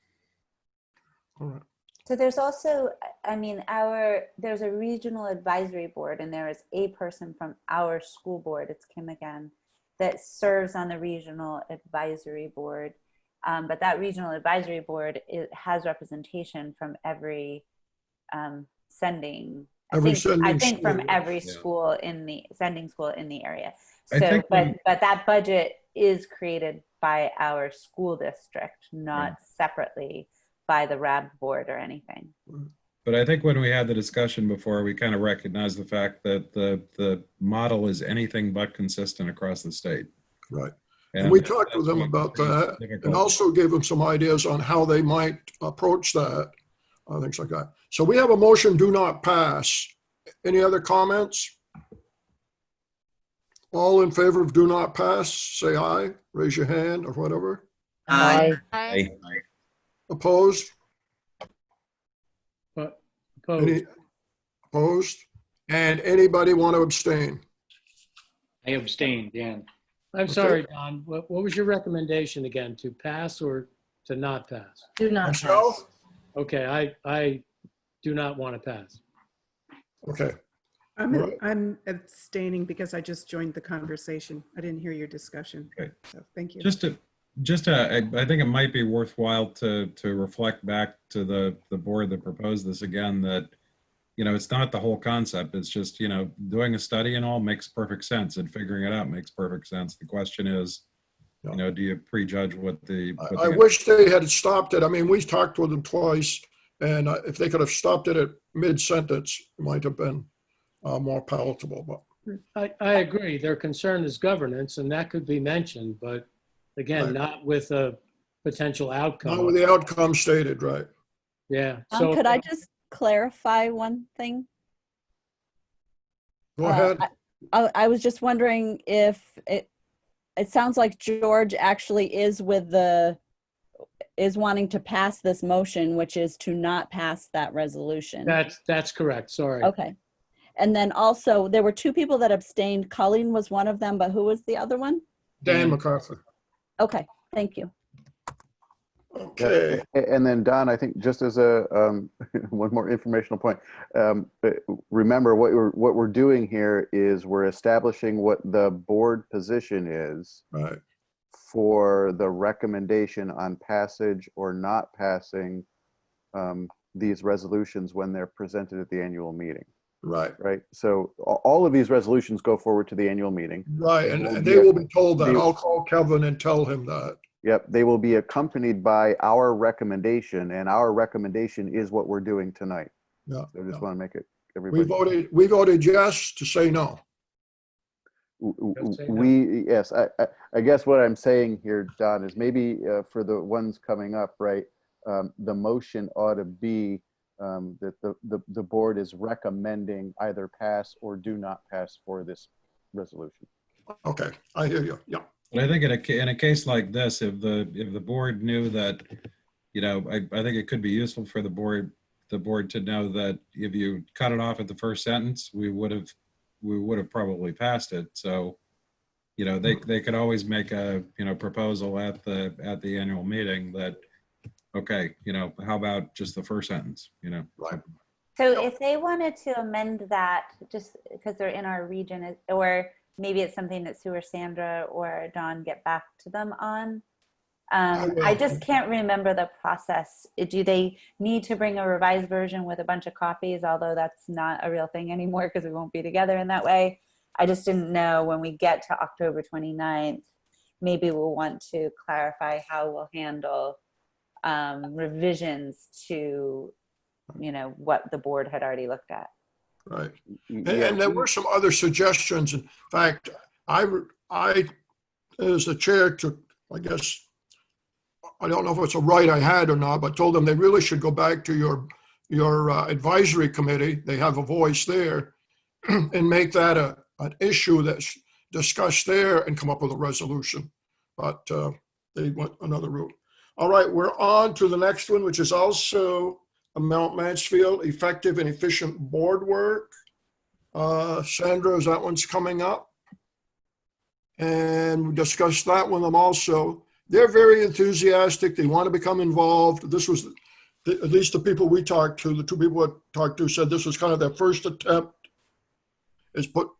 All right. So there's also, I mean, there's a regional advisory board, and there is a person from our school board, it's Kim again, that serves on the regional advisory board. But that regional advisory board, it has representation from every sending. I think from every school in the sending school in the area. So, but that budget is created by our school district, not separately by the RAB board or anything. But I think when we had the discussion before, we kind of recognized the fact that the model is anything but consistent across the state. Right. And we talked with them about that, and also gave them some ideas on how they might approach that, things like that. So we have a motion, do not pass. Any other comments? All in favor of do not pass, say aye, raise your hand or whatever. Aye. Aye. Opposed? Opposed. Any opposed? And anybody want to abstain? I abstain, Dan. I'm sorry, Don. What was your recommendation again? To pass or to not pass? Do not Myself? pass. Okay, I do not want to pass. Okay. I'm abstaining because I just joined the conversation. I didn't hear your discussion. Okay. So thank you. I think it might be worthwhile to reflect back to the board that proposed this again, that it's not the whole concept. It's just doing a study and all makes perfect sense, and figuring it out makes perfect sense. The question is, do you prejudge what the? I wish they had stopped it. I mean, we talked with them twice, and if they could have stopped it at mid-sentence, it might have been more palatable. But I agree. Their concern is governance, and that could be mentioned, but again, right. Not with a potential outcome. Not with the outcome stated, right? Yeah. So could I just clarify one thing? Go ahead. I was just wondering if it sounds like George actually is wanting to pass this motion, which is to not pass that resolution. That's correct. Sorry. Okay. And then also there were two people that abstained. Colleen was one of them, but who was the other one? Dan MacArthur. Okay, thank you. Okay. And then Don, I think just as a one more informational point, remember what we're doing here is we're establishing what the board position is Right. for the recommendation on passage or not passing these resolutions when they're presented at the annual meeting. Right. right? So all of these resolutions go forward to the annual meeting. Right. They will And be they a- will be told that. they- I'll call Kevin and tell him that. Yep, they will be accompanied by our recommendation, and our recommendation is what we're doing tonight. Yeah. So I just want to make it We everybody. voted yes to say no. Yes, I guess what I'm saying here, Don, is maybe for the ones coming up, right, the motion ought to be that the board is recommending either pass or do not pass for this resolution. Okay, I hear you. Yeah. But I think in a case like this, if the board knew that, I think it could be useful for the board to know that if you cut it off at the first sentence, we would have probably passed it. So, they could always make a proposal at the annual meeting that, okay, how about just the first sentence? Right. So if they wanted to amend that, just because they're in our region, or maybe it's something that Sue or Sandra or Dawn get back to them on. I just can't remember the process. Do they need to bring a revised version with a bunch of copies, although that's not a real thing anymore because we won't be together in that way? I just didn't know when we get to October 29th, maybe we'll want to clarify how we'll handle revisions to, what the board had already looked at. Right. And there were some other suggestions. In fact, I as the chair took, I guess, I don't know if it's a right I had or not, but told them they really should go back to your advisory committee. They have a voice there, and make that an issue that's discussed there and come up with a resolution. But they went another route. All right, we're on to the next one, which is also Mount Mansfield, effective and efficient board work. Sandra, that one's coming up. And we discussed that with them also. They're very enthusiastic. They want to become involved. This was, at least the people we talked to, the two people I talked to said this was kind of their first attempt is put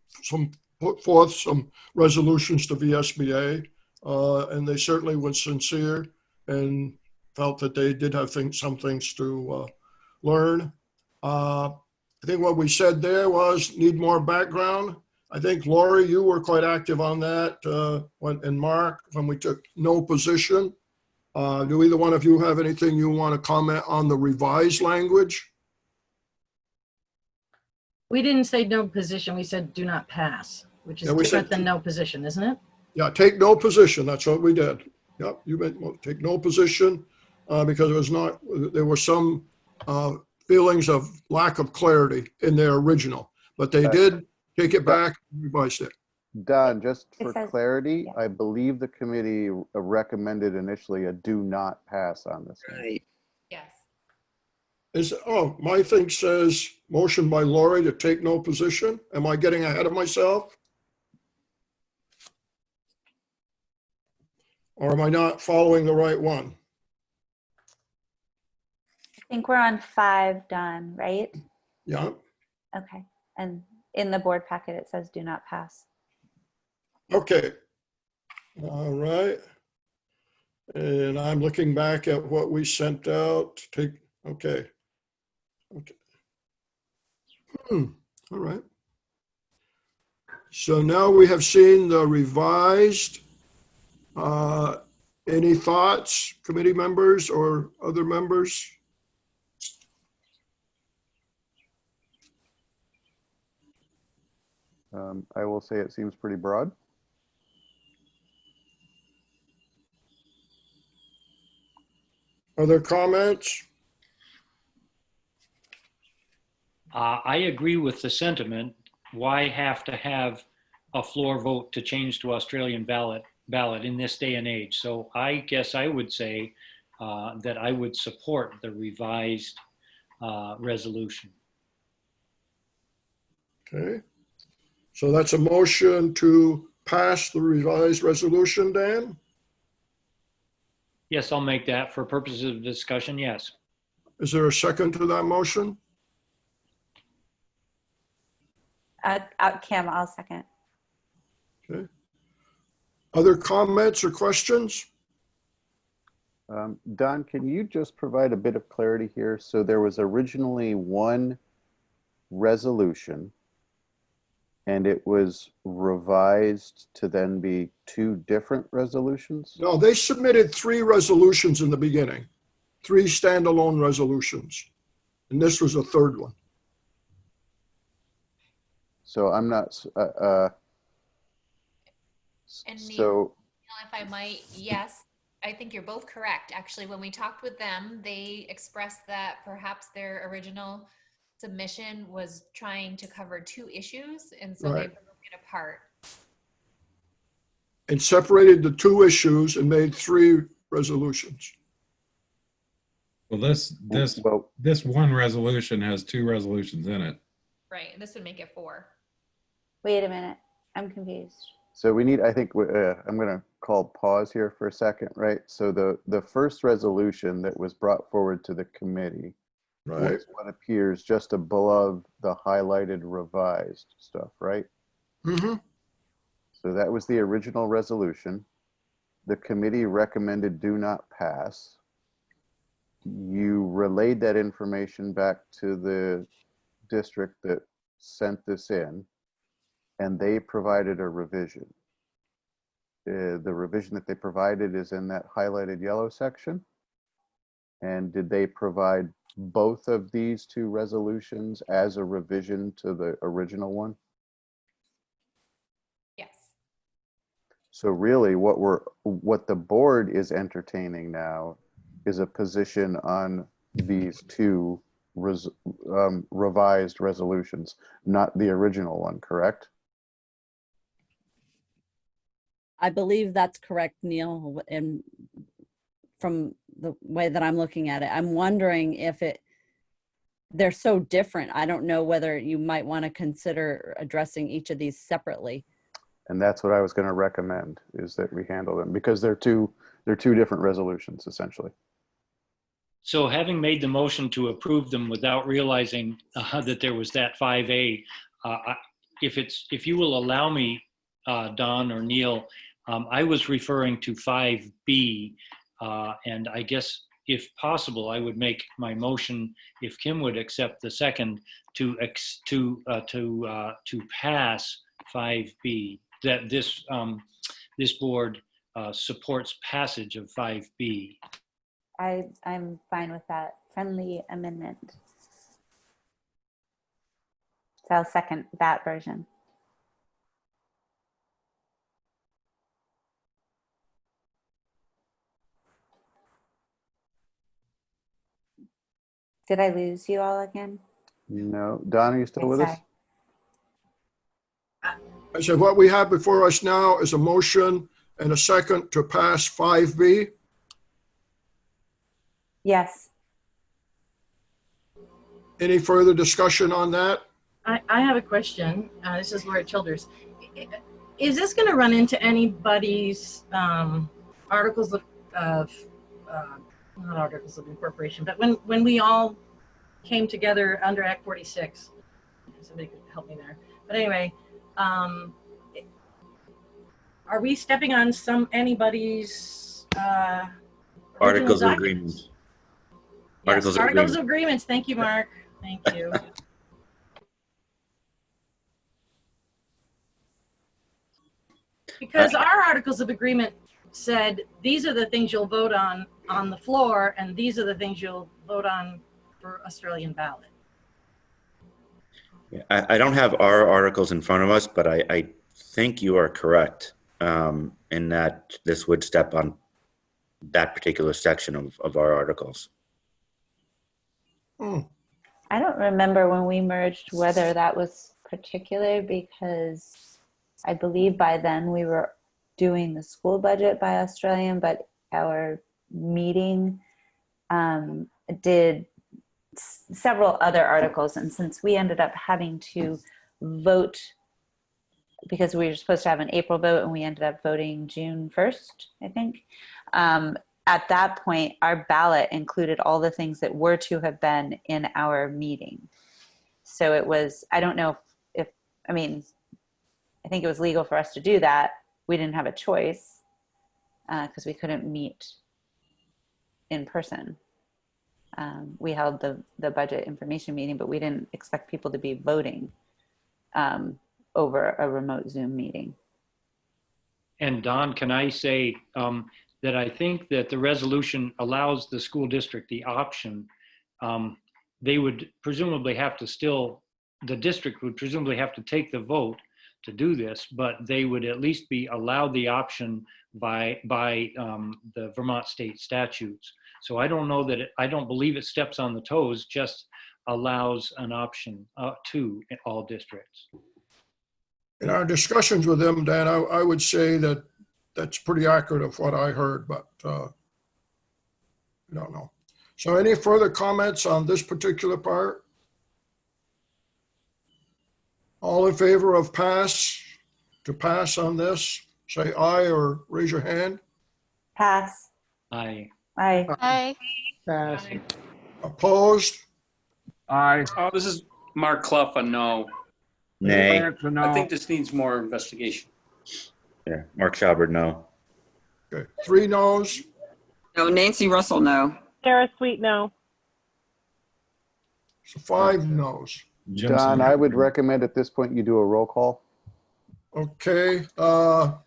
forth some resolutions to VSBA. And they certainly were sincere and felt that they did have some things to learn. I think what we said there was need more background. I think, Lori, you were quite active on that and Mark, when we took no position. Do either one of you have anything you want to comment on the revised language? We didn't say no position. We said do not pass, which is different than no position, isn't it? Yeah, take no position. That's what we did. Yep, you meant take no position because it was not, there were some feelings of lack of clarity in their original, but they did take it back and revised it. Don, just for clarity, I believe the committee recommended initially a do not pass on this one. Right. Yes. My thing says motion by Lori to take no position. Am I getting ahead of myself? Or am I not following the right one? I think we're on 5 done, right? Yeah. Okay. And in the board packet, it says do not pass. Okay. All right. And I'm looking back at what we sent out. Okay. All right. So now we have seen the revised. Any thoughts, committee members or other members? I will say it seems pretty broad. Other comments? I agree with the sentiment. Why have to have a floor vote to change to Australian ballot in this day and age? So I guess I would say that I would support the revised resolution. Okay. So that's a motion to pass the revised resolution, Dan? Yes, I'll make that for purposes of discussion, yes. Is there a second to that motion? Kim, I'll second. Okay. Other comments or questions? Don, can you just provide a bit of clarity here? So there was originally one resolution and it was revised to then be two different resolutions? No, they submitted 3 resolutions in the beginning, 3 standalone resolutions. And this was the 3rd one. So I'm not, And so, if I might, yes, I think you're both correct. Actually, when we talked with them, they expressed that perhaps their original submission was trying to cover 2 issues, and so they Right. broke it apart. And separated the 2 issues and made 3 resolutions. Well, this one resolution has 2 resolutions in it. Right, and this would make it 4. Wait a minute. I'm confused. so we need, I think, I'm going to call pause here for a second, right? So the first resolution that was brought forward to the committee Right. was what appears just above the highlighted revised stuff, right? Mm-hmm. So that was the original resolution. The committee recommended do not pass. You relayed that information back to the district that sent this in, and they provided a revision. The revision that they provided is in that highlighted yellow section. And did they provide both of these 2 resolutions as a revision to the original one? Yes. So really what the board is entertaining now is a position on these 2 revised resolutions, not the original one, correct? I believe that's correct, Neil, and from the way that I'm looking at it, I'm wondering if they're so different. I don't know whether you might want to consider addressing each of these separately. And that's what I was going to recommend, is that we handle them because they're two different resolutions essentially. So having made the motion to approve them without realizing that there was that 5A, if you will allow me, Don or Neil, I was referring to 5B, and I guess if possible, I would make my motion, if Kim would accept the second, to pass 5B. That this board supports passage of 5B. I'm fine with that friendly amendment. So I'll second that version. Did I lose you all again? No, Don, are you still with us? I said what we have before us now is a motion and a second to pass 5B. Yes. Any further discussion on that? I have a question. This is Laura Childers. Is this going to run into anybody's articles of not articles of incorporation, but when we all came together under Act 46, somebody could help me there. But anyway, are we stepping on anybody's Articles of documents? agreement. Yes, articles of agreements. Thank you, Mark. Thank you. Because our articles of agreement said these are the things you'll vote on the floor, and these are the things you'll vote on for Australian ballot. Yeah, I don't have our articles in front of us, but I think you are correct in that this would step on that particular section of our articles. I don't remember when we merged whether that was particular, because I believe by then we were doing the school budget by Australian, but our meeting did several other articles. And since we ended up having to vote, because we were supposed to have an April vote and we ended up voting June 1st, I think. At that point, our ballot included all the things that were to have been in our meeting. So it was, I don't know if I mean, I think it was legal for us to do that. We didn't have a choice because we couldn't meet in person. We held the budget information meeting, but we didn't expect people to be voting over a remote Zoom meeting. And Don, can I say that I think that the resolution allows the school district the option. They would presumably have to still, the district would presumably have to take the vote to do this, but they would at least be allowed the option by the Vermont state statutes. So I don't know that I don't believe it steps on the toes, just allows an option to all districts. In our discussions with them, Dan, I would say that that's pretty accurate of what I heard, but I don't know. So any further comments on this particular part? All in favor of to pass on this, say aye or raise your hand. Pass. Aye. Aye. Aye. Pass. Opposed? Aye. Oh, this is Mark Clough, a no. Nay. Lance, a no. I think this needs more investigation. Yeah, Mark Schaubert, no. Okay, 3 noes. No, Nancy Russell, no. Sarah Sweet, no. So 5 noes. Jim Don, Snyder. I would recommend at this point you do a roll call. Okay,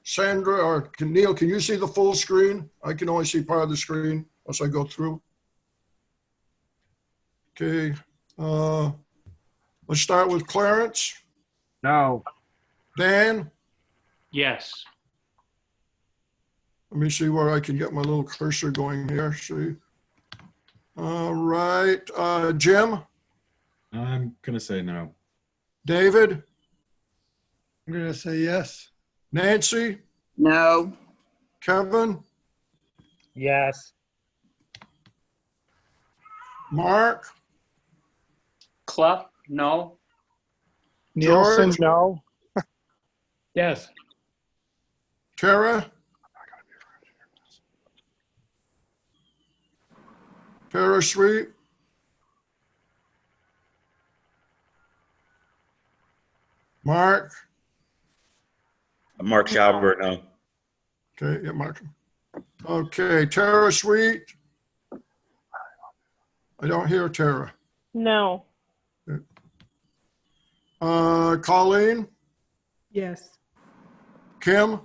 Sandra or Neil, can you see the full screen? I can only see part of the screen as I go through. Okay, let's start with Clarence. No. Dan, Yes. let me see where I can get my little cursor going here. See. All right, Jim, I'm going to say no. David, I'm going to say yes. Nancy, No. Kevin, Yes. Mark, Clough, no. Nielsen, no. Yes. Tara, Tara Sweet, Mark, Mark Schaubert, no. okay, yeah, Mark. Okay, Tara Sweet. I don't hear Tara. No. Colleen, Yes. Kim,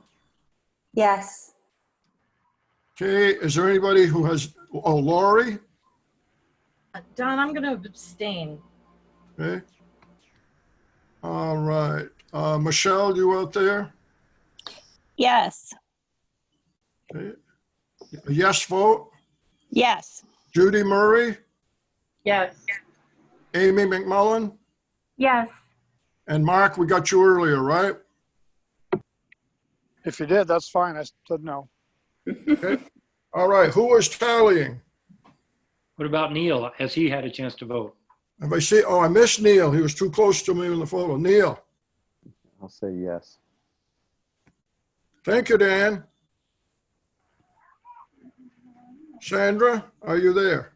Yes. okay, is there anybody who has, oh, Lori, Don, I'm going to abstain. okay. All right, Michelle, you out there? Yes. Okay. A yes vote. Yes. Judy Murray, Yes. Amy McMullen, Yes. and Mark, we got you earlier, right? If you did, that's fine. I said no. Okay. All right, who was tallying? What about Neil? Has he had a chance to vote? If I see, oh, I missed Neil. He was too close to me in the photo. Neil, I'll say yes. thank you, Dan. Sandra, are you there?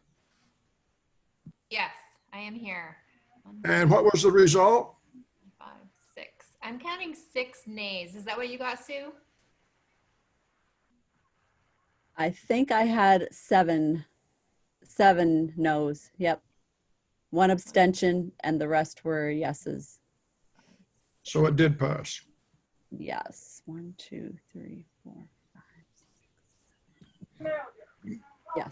Yes, I am here. 1, And what was the result? 5, 6. I'm counting 6 nays. Is that what you got, Sue? I think I had seven no's. Yep. 1 abstention and the rest were yeses. So it did pass. Yes. 1, 2, 3, 4, 5, 6. Yes.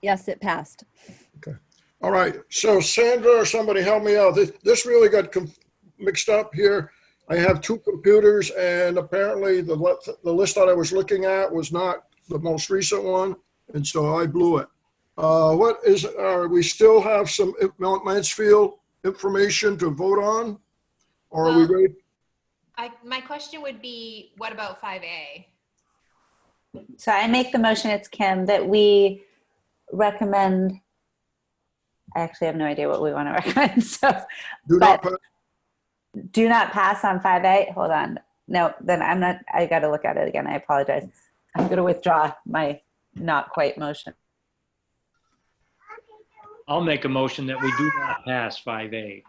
Yes, it passed. Okay. All right. So Sandra or somebody help me out. This really got mixed up here. I have 2 computers and apparently the list that I was looking at was not the most recent one. And so I blew it. We still have some Mansfield information to vote on? Or are we ready? My question would be, what about 5A? So I make the motion, it's Kim, that we recommend, I actually have no idea what we want to recommend. So do not pass on 5A. Hold on. No, then I got to look at it again. I apologize. I'm going to withdraw my not quite motion. I'll make a motion that we do not pass 5A.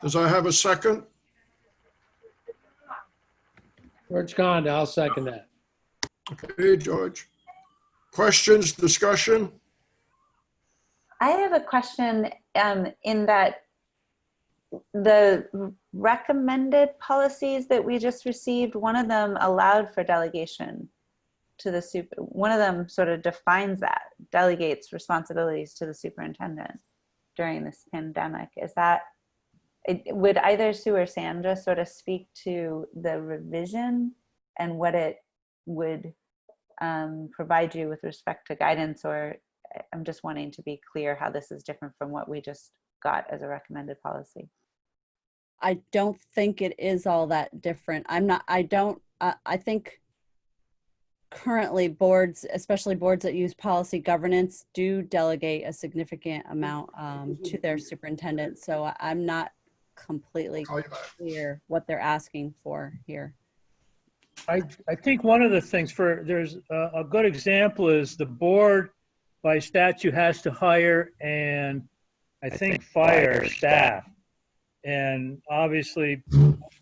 Does I have a second? George Conda, I'll second that. Okay, George. Questions, discussion? I have a question in that the recommended policies that we just received, one of them allowed for delegation to the super, one of them sort of defines that, delegates responsibilities to the superintendent during this pandemic. Is that, would either Sue or Sandra sort of speak to the revision and what it would provide you with respect to guidance? Or I'm just wanting to be clear how this is different from what we just got as a recommended policy. I don't think it is all that different. I think currently boards, especially boards that use policy governance, do delegate a significant amount to their superintendent. So I'm not completely clear what they're asking for here. I think one of the things there's a good example is the board by statute has to hire and I think fire staff. And obviously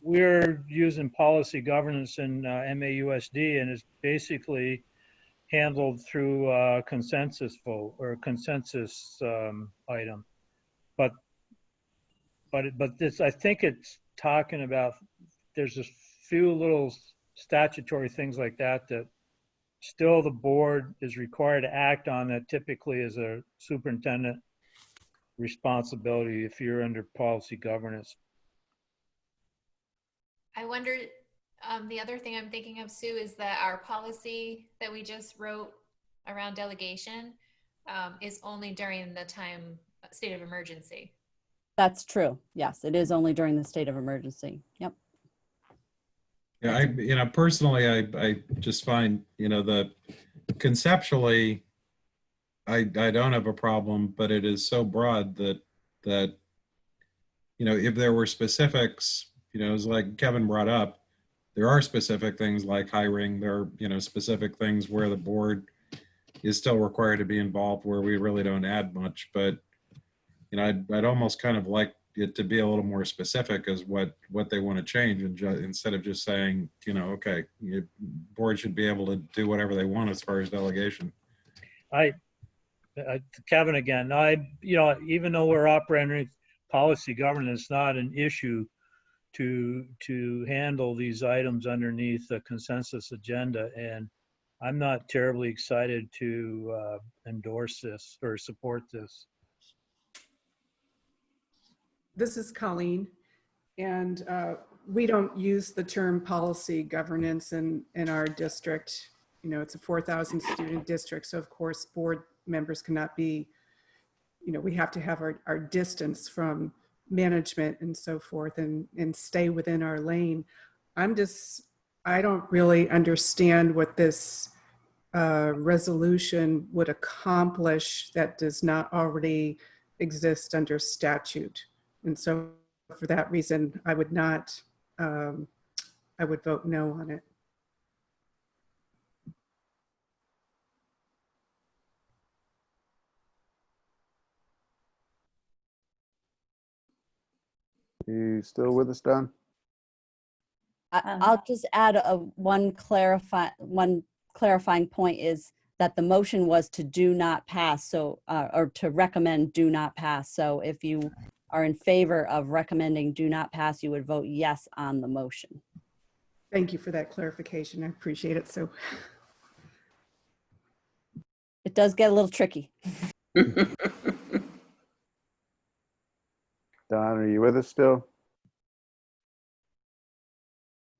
we're using policy governance in MAUSD, and it's basically handled through a consensus vote or a consensus item. But this, I think it's talking about, there's a few little statutory things like that that still the board is required to act on, that typically is a superintendent responsibility if you're under policy governance. I wonder, the other thing I'm thinking of, Sue, is that our policy that we just wrote around delegation is only during the state of emergency. That's true. Yes, it is only during the state of emergency. Yep. Yeah, personally, I just find, the conceptually, I don't have a problem, but it is so broad that if there were specifics, as like Kevin brought up, there are specific things like hiring. There are, specific things where the board is still required to be involved where we really don't add much. But, I'd almost kind of like it to be a little more specific as what they want to change, and instead of just saying, okay, board should be able to do whatever they want as far as delegation. Kevin again, even though we're operating policy governance, it's not an issue to handle these items underneath the consensus agenda. And I'm not terribly excited to endorse this or support this. This is Colleen, and we don't use the term policy governance in our district. It's a 4,000 student district, so of course board members cannot be, we have to have our distance from management and so forth, and stay within our lane. I don't really understand what this resolution would accomplish that does not already exist under statute. And so for that reason, I would not, I would vote no on it. You still with us, Don? I'll just add one clarifying point is that the motion was to do not pass, so or to recommend do not pass. So if you are in favor of recommending do not pass, you would vote yes on the motion. Thank you for that clarification. I appreciate it. So it does get a little tricky. Don, are you with us still?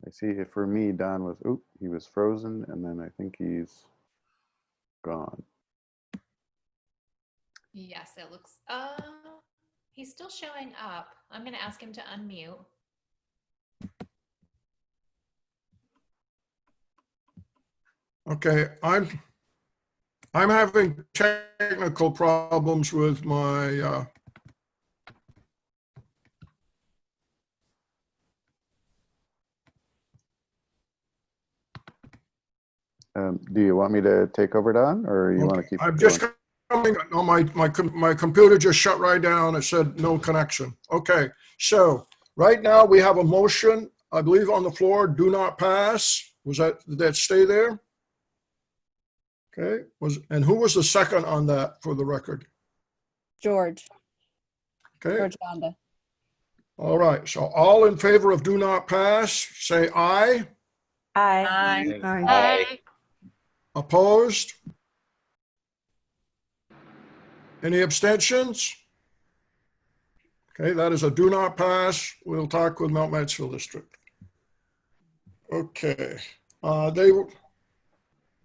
I see it for me, Don was, he was frozen, and then I think he's gone. Yes, it looks, he's still showing up. I'm going to ask him to unmute. Okay, I'm having technical problems with my do you want me to take over, Don, or you want to keep I'm going? just coming, no, my computer just shut right down. It said no connection. Okay, so right now we have a motion I believe on the floor, do not pass. Did that stay there? Okay, and who was the second on that for the record? George. Okay, George Gonda. all right. So all in favor of do not pass, say aye. Aye. Aye. Opposed? Any abstentions? Okay, that is a do not pass. We'll talk with Mount Mansfield District. Okay,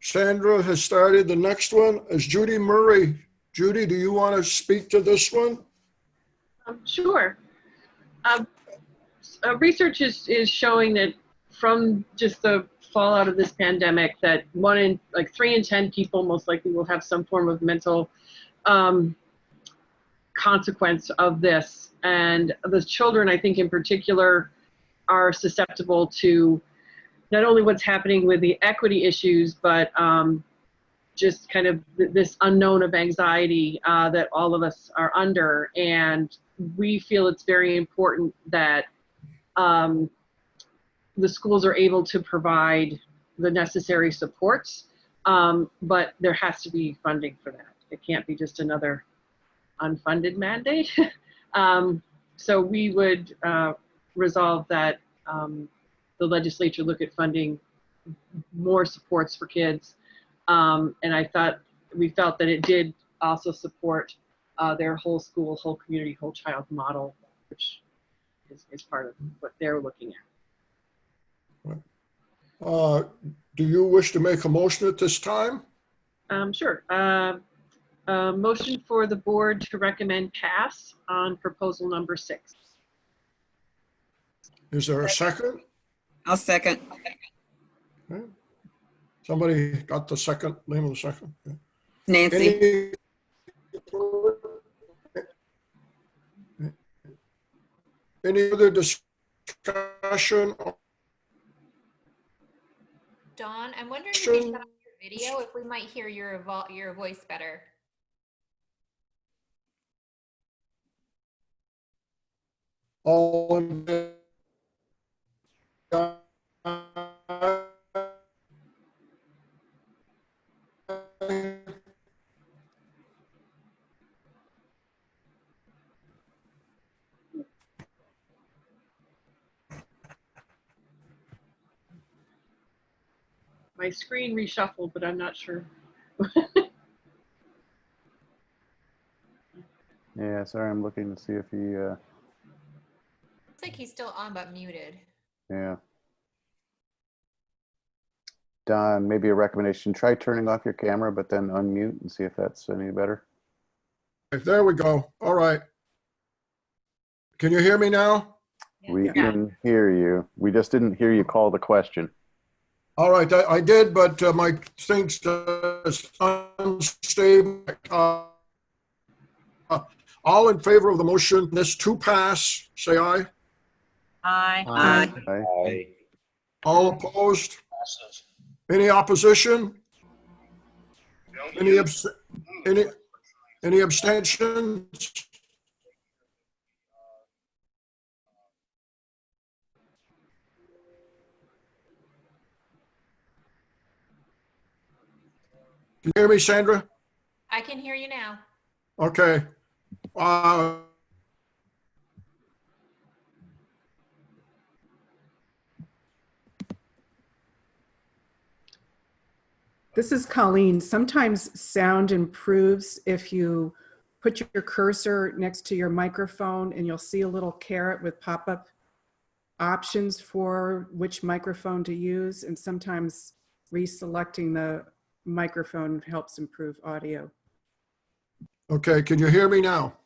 Sandra has started. The next one is Judy Murray. Judy, do you want to speak to this one? Sure. Research is showing that from just the fallout of this pandemic, that 3 in 10 people most likely will have some form of mental consequence of this. And the children, I think in particular, are susceptible to not only what's happening with the equity issues, but just kind of this unknown of anxiety that all of us are under. And we feel it's very important that the schools are able to provide the necessary supports, but there has to be funding for that. It can't be just another unfunded mandate. So we would resolve that the legislature look at funding more supports for kids. And we felt that it did also support their whole school, whole community, whole child model, which is part of what they're looking at. Do you wish to make a motion at this time? Sure. Motion for the board to recommend pass on proposal number 6. Is there a second? I'll second. Okay. Somebody got the second, name of the second? Okay. Nancy. Any other discussion? Dawn, I'm wondering if you shut off your video, if we might hear your voice better. All in My screen reshuffled, but I'm not sure. Yeah, sorry, I'm looking to see if he, Looks like he's still on but muted. yeah. Don, maybe a recommendation, try turning off your camera, but then unmute and see if that's any better. There we go. All right. Can you hear me now? We can hear you. We just didn't hear you call the question. All right, I did, but my thing says unstable. All in favor of the motion, this to pass, say aye. Aye. Aye. All opposed? Any opposition? Any abstentions? Can you hear me, Sandra? I can hear you now. Okay. This is Colleen. Sometimes sound improves if you put your cursor next to your microphone, and you'll see a little caret with pop-up options for which microphone to use. And sometimes reselecting the microphone helps improve audio. Okay, can you hear me now?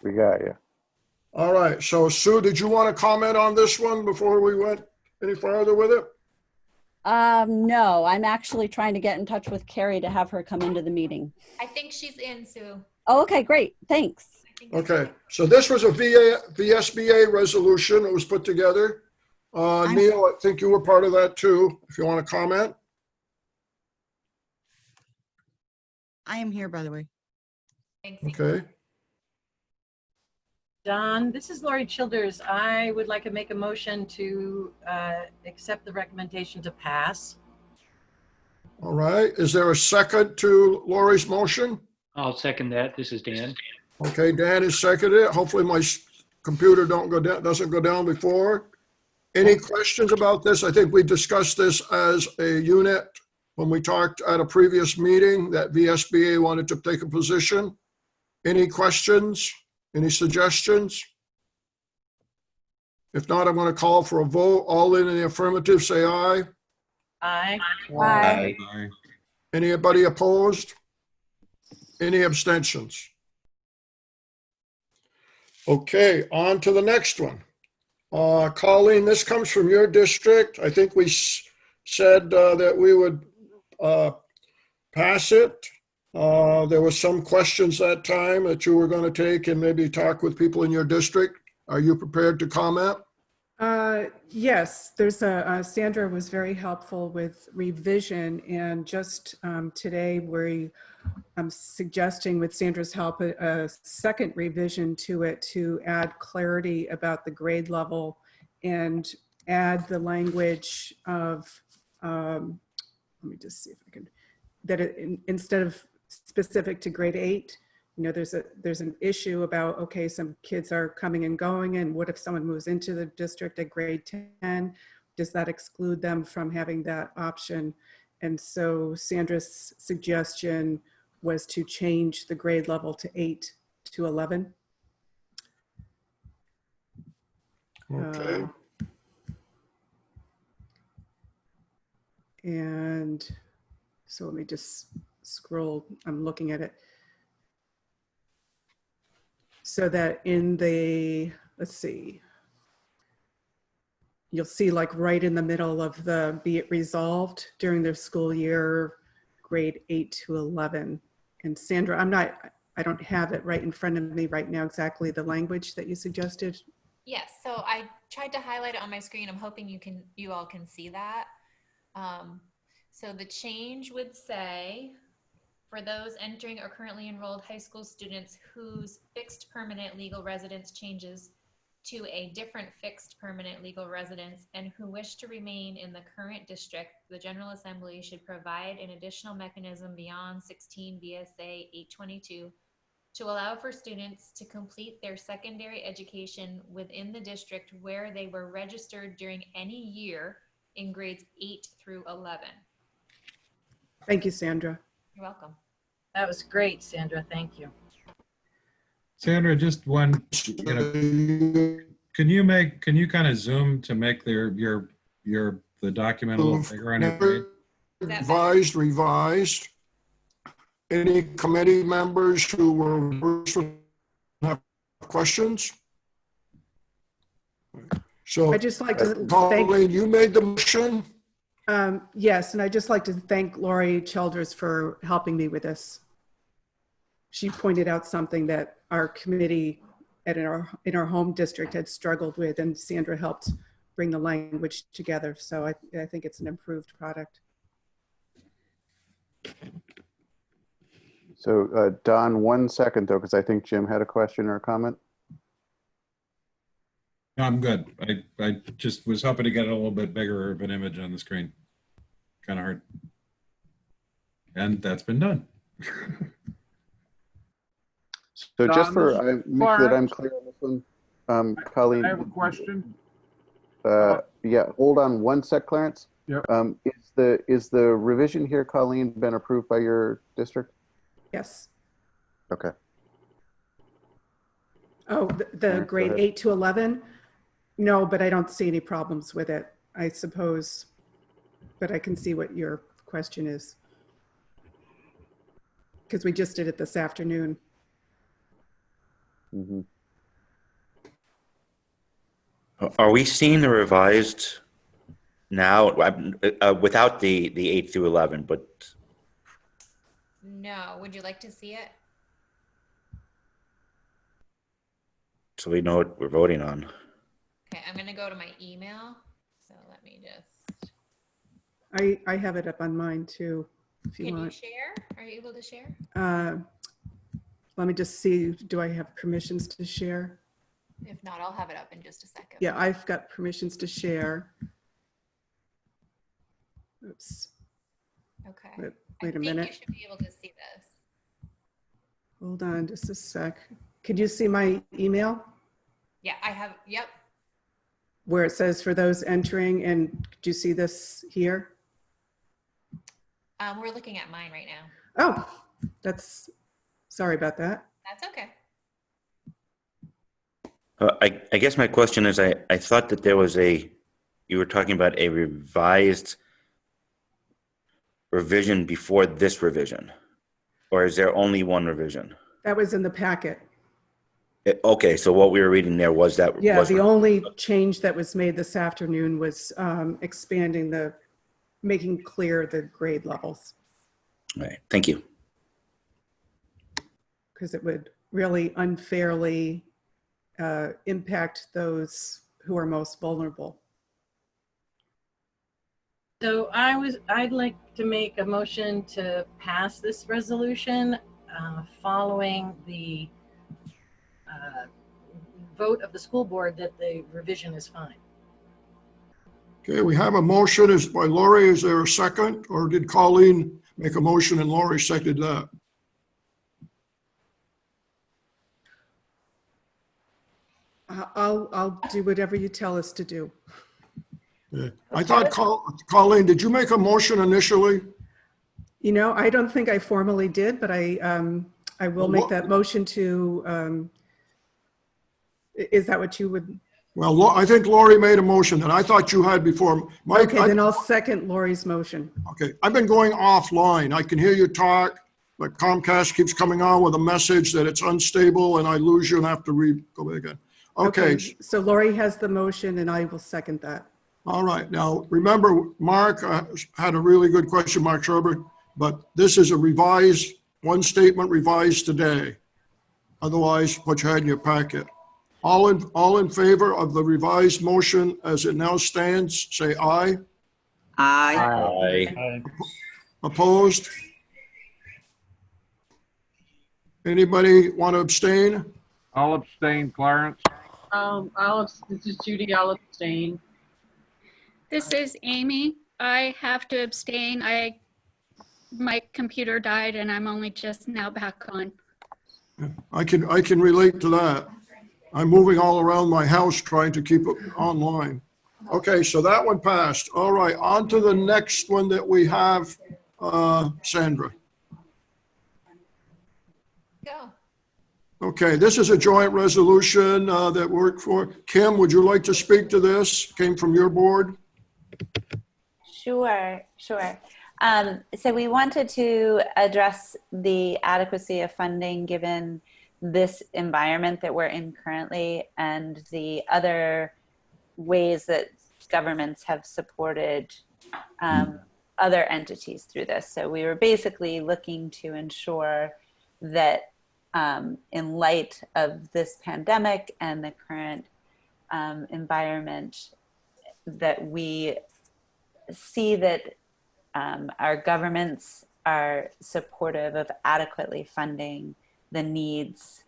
We got you. All right, so Sue, did you want to comment on this one before we went any farther with it? No, I'm actually trying to get in touch with Carrie to have her come into the meeting. I think she's in, Sue. Oh, okay, great. Thanks. Okay, so this was a VSBA resolution that was put together. Neil, I think you were part of that too, if you want to comment. I am here, by the way. Thanks. Okay. Don, this is Lori Childers. I would like to make a motion to accept the recommendation to pass. All right, is there a second to Lori's motion? I'll second that. This is Dan. Okay, Dan has seconded it. Hopefully my computer doesn't go down before. Any questions about this? I think we discussed this as a unit when we talked at a previous meeting that VSBA wanted to take a position. Any questions? Any suggestions? If not, I'm going to call for a vote. All in the affirmative, say aye. Aye. Aye. Aye. Anybody opposed? Any abstentions? Okay, on to the next one. Colleen, this comes from your district. I think we said that we would pass it. There was some questions that time that you were going to take and maybe talk with people in your district. Are you prepared to comment? Yes, there's Sandra was very helpful with revision, and just today I'm suggesting with Sandra's help a second revision to it to add clarity about the grade level and add the language of, let me just see if I can, that instead of specific to grade 8, you know, there's an issue about, okay, some kids are coming and going, and what if someone moves into the district at grade 10? Does that exclude them from having that option? And so Sandra's suggestion was to change the grade level to 8 to 11. Okay. And so let me just scroll, I'm looking at it. So that in the, let's see, you'll see like right in the middle of the be it resolved during the school year, grade 8 to 11. And Sandra, I don't have it right in front of me right now, exactly the language that you suggested. Yes, so I tried to highlight it on my screen. I'm hoping you all can see that. So the change would say, for those entering or currently enrolled high school students whose fixed permanent legal residence changes to a different fixed permanent legal residence and who wish to remain in the current district, the General Assembly should provide an additional mechanism beyond 16 VSA 822 to allow for students to complete their secondary education within the district where they were registered during any year in grades 8 through 11. Thank you, Sandra. You're welcome. That was great, Sandra. Thank you. Sandra, just one, you know, can you kind of zoom to make the document a little bigger on your screen? Revised. Any committee members who were have questions? So I'd just like to Colleen, you made the motion. Yes, and I'd just like to thank Lori Childers for helping me with this. She pointed out something that our committee in our home district had struggled with, and Sandra helped bring the language together. So I think it's an improved product. So Don, 1 second though, because I think Jim had a question or a comment. No, I'm good. I just was hoping to get a little bit bigger of an image on the screen. Kind of hard. And that's been done. So just Don, for this is make sure that I'm Clarence. clear on this one, Colleen. I have a question. Yeah, hold on 1 sec, Clarence. Yep. Is the revision here, Colleen, been approved by your district? Yes. Okay. Oh, the Go grade ahead. 8 to 11? No, but I don't see any problems with it, I suppose. But I can see what your question is. Because we just did it this afternoon. Mm-hmm. Are we seeing the revised now without the 8 through 11, but No, would you like to see it? so we know what we're voting on? Okay, I'm gonna go to my email. So let me just. I have it up on mine too, if you Can you want. share? Are you able to share? Let me just see, do I have permissions to share? If not, I'll have it up in just a second. Yeah, I've got permissions to share. Oops. Okay. Wait a I think minute. you should be able to see this. Hold on just a sec. Could you see my email Yeah, I have, yep. where it says for those entering, and do you see this here? We're looking at mine right now. Oh, sorry about that. That's okay. I guess my question is, I thought that there was you were talking about a revised revision before this revision, or is there only one revision? That was in the packet. Okay, so what we were reading there was that. Yeah, the only change that was made this afternoon was expanding making clear the grade levels. All right, thank you. Because it would really unfairly impact those who are most vulnerable. So I'd like to make a motion to pass this resolution following the vote of the school board that the revision is fine. Okay, we have a motion is by Lori. Is there a second, or did Colleen make a motion and Lori seconded that? I'll do whatever you tell us to do. Yeah. I thought, Colleen, did you make a motion initially? You know, I don't think I formally did, but I will make that motion to, is that what you would? Well, I think Lori made a motion that I thought you had before. Mike, Okay, then I'll second Lori's motion. Okay, I've been going offline. I can hear you talk, but Comcast keeps coming on with a message that it's unstable and I lose you and have to go back again. Okay. So Lori has the motion and I will second that. All right. Now, remember, Mark had a really good question, Mark Sherbert, but this is a revised, one statement revised today. Otherwise, what you had in your packet. All in favor of the revised motion as it now stands, say aye. Aye. Aye. Opposed? Anybody want to abstain? I'll abstain, Clarence. This is Judy. I'll abstain. This is Amy. I have to abstain. My computer died and I'm only just now back on. I can relate to that. I'm moving all around my house trying to keep it online. Okay, so that one passed. All right, on to the next one that we have, Sandra. Go. Okay, this is a joint resolution that worked for. Kim, would you like to speak to this? Came from your board? Sure. So we wanted to address the adequacy of funding given this environment that we're in currently and the other ways that governments have supported other entities through this. So we were basically looking to ensure that in light of this pandemic and the current environment, that we see that our governments are supportive of adequately funding the needs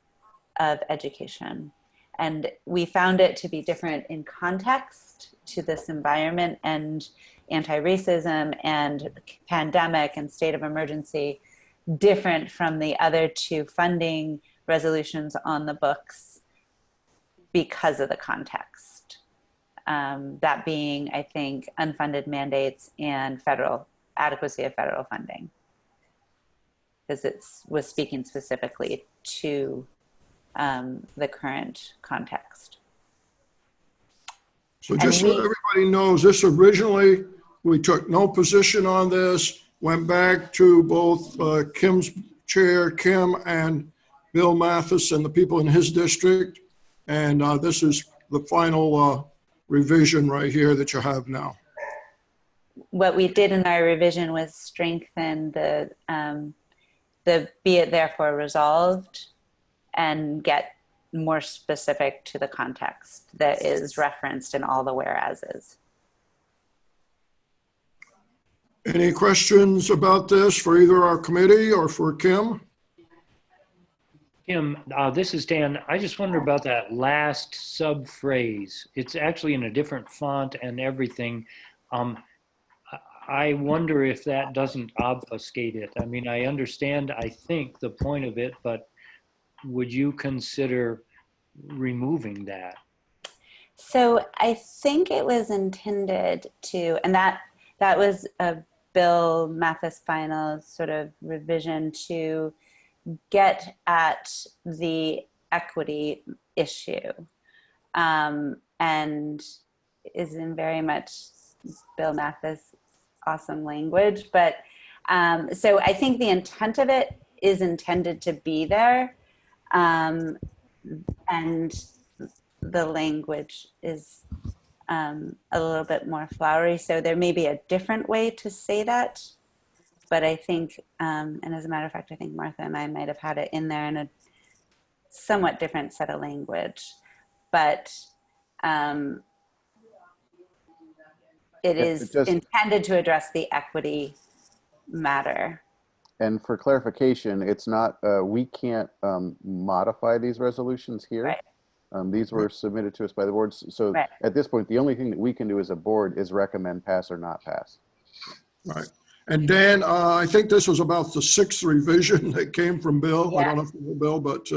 of education. And we found it to be different in context to this environment and anti-racism and pandemic and state of emergency, different from the other two funding resolutions on the books because of the context. That being, I think, unfunded mandates and adequacy of federal funding, because it was speaking specifically to the current context. So just so everybody knows, this originally, we took no position on this, went back to both Kim's chair, Kim and Bill Mathis and the people in his district. And this is the final revision right here that you have now. What we did in our revision was strengthen the be it therefore resolved and get more specific to the context that is referenced in all the whereases. Any questions about this for either our committee or for Kim? Kim, this is Dan. I just wonder about that last sub phrase. It's actually in a different font and everything. I wonder if that doesn't obfuscate it. I mean, I understand, I think, the point of it, but would you consider removing that? So I think it was intended to, and that was a Bill Mathis final sort of revision to get at the equity issue, and is in very much Bill Mathis awesome language. But so I think the intent of it is intended to be there, and the language is a little bit more flowery. So there may be a different way to say that. But I think, and as a matter of fact, I think Martha and I might have had it in there in a somewhat different set of language. But it is intended to address the equity matter. And for clarification, it's not, we can't modify these resolutions here. Right. These were submitted to us by the boards. So right. At this point, the only thing that we can do as a board is recommend pass or not pass. Right. And Dan, I think this was about the 6th revision that came from Bill. Yeah. I don't know if it was Bill, but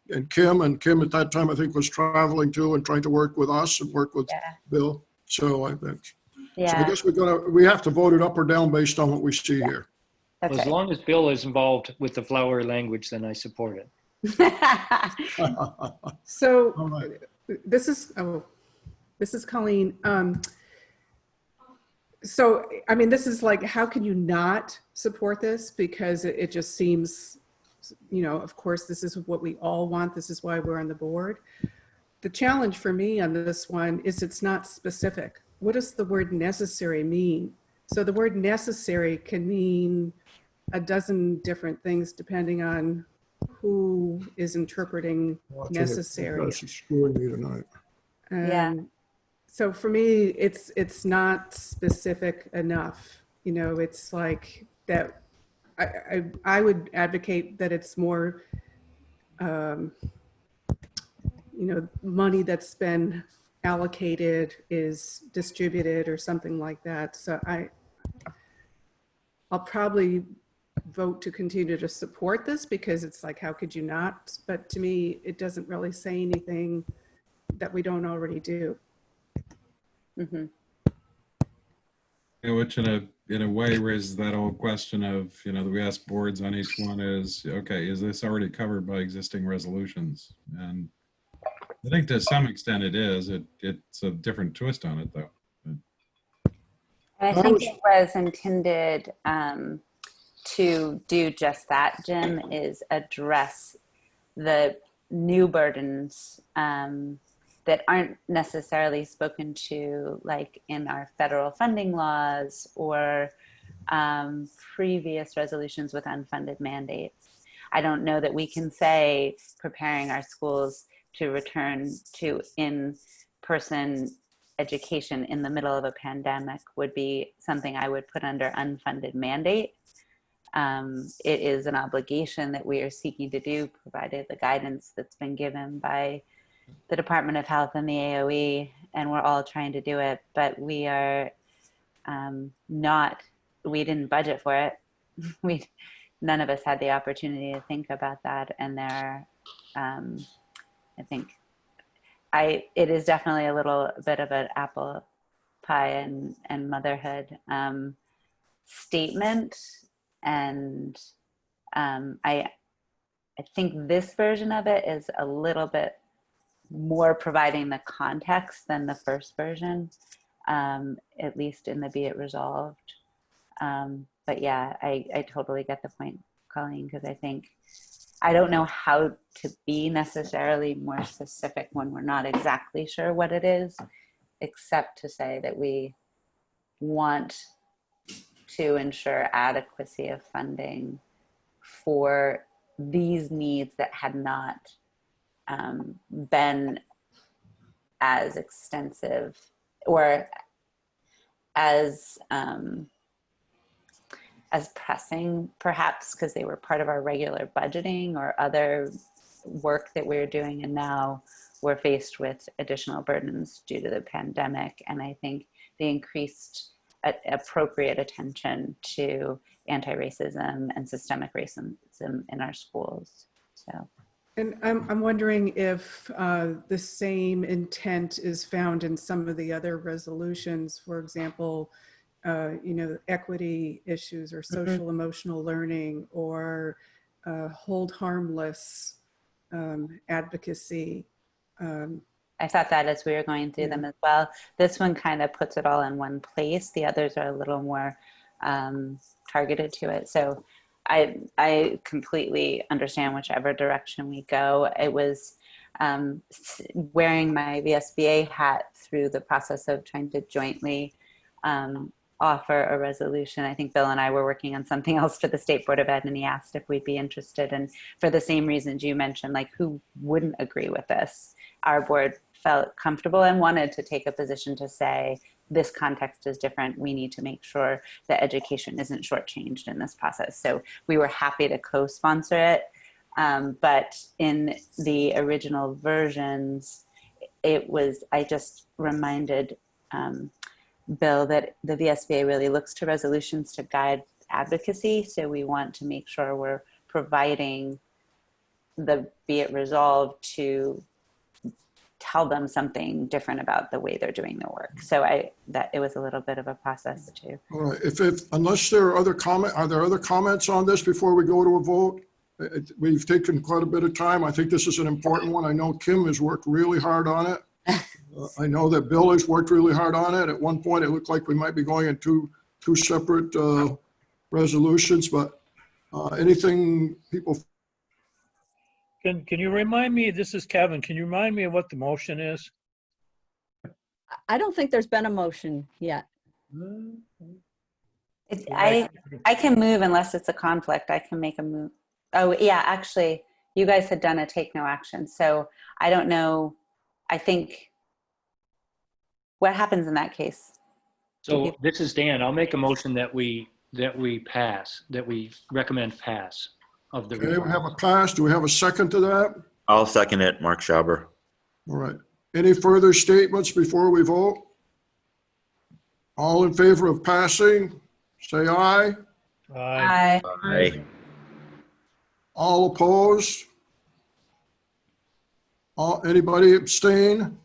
and Kim at that time I think was traveling too and trying to work with us and work with Bill. So I think. So I guess we have to vote it up or down based on what we see here. That's As long as Bill is involved with the flowery language, then I support it. So right. this is Colleen. So, I mean, this is like, how can you not support this? Because it just seems, you know, of course, this is what we all want. This is why we're on the board. The challenge for me on this one is it's not specific. What does the word necessary mean? So the word necessary can mean a dozen different things depending on who is interpreting necessary. She's screwing me tonight. Yeah. So for me, it's not specific enough. You know, it's like that. I would advocate that it's more, you know, money that's been allocated is distributed or something like that. So I'll probably vote to continue to support this because it's like, how could you not? But to me, it doesn't really say anything that we don't already do. Mm-hmm. Yeah, which in a way raises that old question of, you know, that we ask boards on each one is, okay, is this already covered by existing resolutions? And I think to some extent it is. It's a different twist on it though. And I think it was intended to do just that, Jim, is address the new burdens that aren't necessarily spoken to, like in our federal funding laws or previous resolutions with unfunded mandates. I don't know that we can say preparing our schools to return to in-person education in the middle of a pandemic would be something I would put under unfunded mandate. It is an obligation that we are seeking to do, provided the guidance that's been given by the Department of Health and the AOE, and we're all trying to do it, but we are we didn't budget for it. None of us had the opportunity to think about that. And there, I think it is definitely a little bit of an apple pie and motherhood statement. And I think this version of it is a little bit more providing the context than the first version, at least in the Be It Resolved. But yeah, I totally get the point, Colleen, because I don't know how to be necessarily more specific when we're not exactly sure what it is, except to say that we want to ensure adequacy of funding for these needs that had not been as extensive or as pressing, perhaps because they were part of our regular budgeting or other work that we're doing, and now we're faced with additional burdens due to the pandemic. And I think the increased appropriate attention to anti-racism and systemic racism in our schools. So. And I'm wondering if the same intent is found in some of the other resolutions, for example, equity issues or social emotional learning or hold harmless advocacy. I thought that as we were going through them as well. This one kind of puts it all in one place. The others are a little more targeted to it. So I completely understand whichever direction we go. It was wearing my VSBA hat through the process of trying to jointly offer a resolution. I think Bill and I were working on something else for the State Board of Ed, and he asked if we'd be interested. And for the same reasons you mentioned, like who wouldn't agree with this? Our board felt comfortable and wanted to take a position to say, this context is different. We need to make sure that education isn't shortchanged in this process. So we were happy to co-sponsor it. But in the original versions, I just reminded Bill that the VSBA really looks to resolutions to guide advocacy. So we want to make sure we're providing the be it resolved to tell them something different about the way they're doing the work. So that it was a little bit of a process too. All right, unless there are are there other comments on this before we go to a vote? We've taken quite a bit of time. I think this is an important one. I know Kim has worked really hard on it. I know that Bill has worked really hard on it. At one point, it looked like we might be going in two separate resolutions, but anything people. Can you remind me, this is Kevin, can you remind me of what the motion is? I don't think there's been a motion yet. I can move unless it's a conflict. I can make a move. Oh yeah, actually, you guys had done a take no action. So I don't know. I think, what happens in that case? So this is Dan. I'll make a motion that we recommend pass of the. Okay, we have a pass. Do we have a second to that? I'll second it, Mark Schauber. All right. Any further statements before we vote? All in favor of passing, say aye. Aye. Aye. All opposed? Anybody abstain?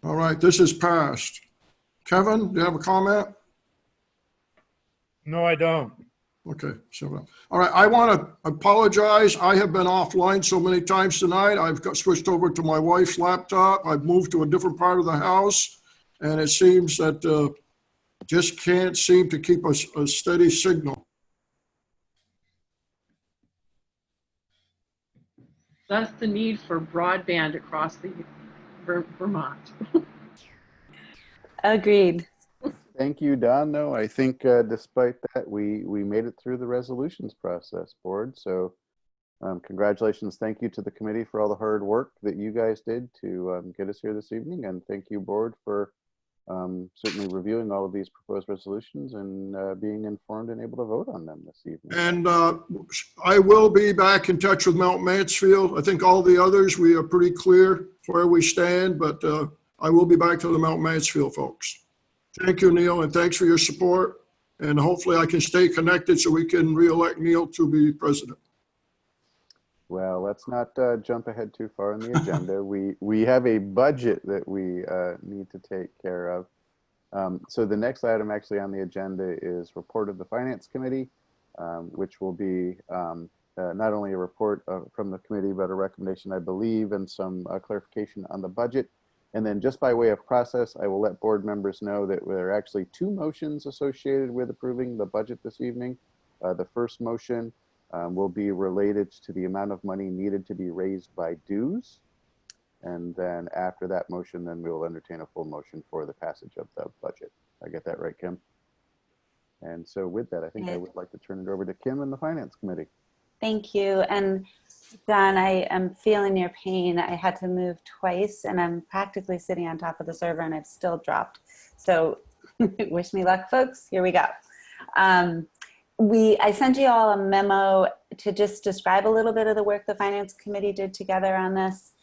All right, this is passed. Kevin, do you have a comment? No, I don't. Okay, so, all right, I want to apologize. I have been offline so many times tonight. I've switched over to my wife's laptop. I've moved to a different part of the house, and it seems that just can't seem to keep a steady signal. Thus the need for broadband across the Vermont. Agreed. Thank you, Don. No, I think despite that, we made it through the resolutions process, board. So congratulations. Thank you to the committee for all the hard work that you guys did to get us here this evening. And thank you, board, for certainly reviewing all of these proposed resolutions and being informed and able to vote on them this evening. And I will be back in touch with Mount Mansfield. I think all the others, we are pretty clear where we stand, but I will be back to the Mount Mansfield folks. Thank you, Neil, and thanks for your support. And hopefully I can stay connected so we can re-elect Neil to be president. Well, let's not jump ahead too far in the agenda. We have a budget that we need to take care of. So the next item actually on the agenda is report of the Finance Committee, which will be not only a report from the committee, but a recommendation, I believe, and some clarification on the budget. And then just by way of process, I will let board members know that there are actually two motions associated with approving the budget this evening. The first motion will be related to the amount of money needed to be raised by dues. And then after that motion, then we will entertain a full motion for the passage of the budget. I get that right, Kim? And so with that, I think I would like to turn it over to Kim and the Finance Committee. Thank you. And Don, I am feeling your pain. I had to move twice and I'm practically sitting on top of the server and I've still dropped. So wish me luck, folks. Here we go. I sent you all a memo to just describe a little bit of the work the Finance Committee did together on this.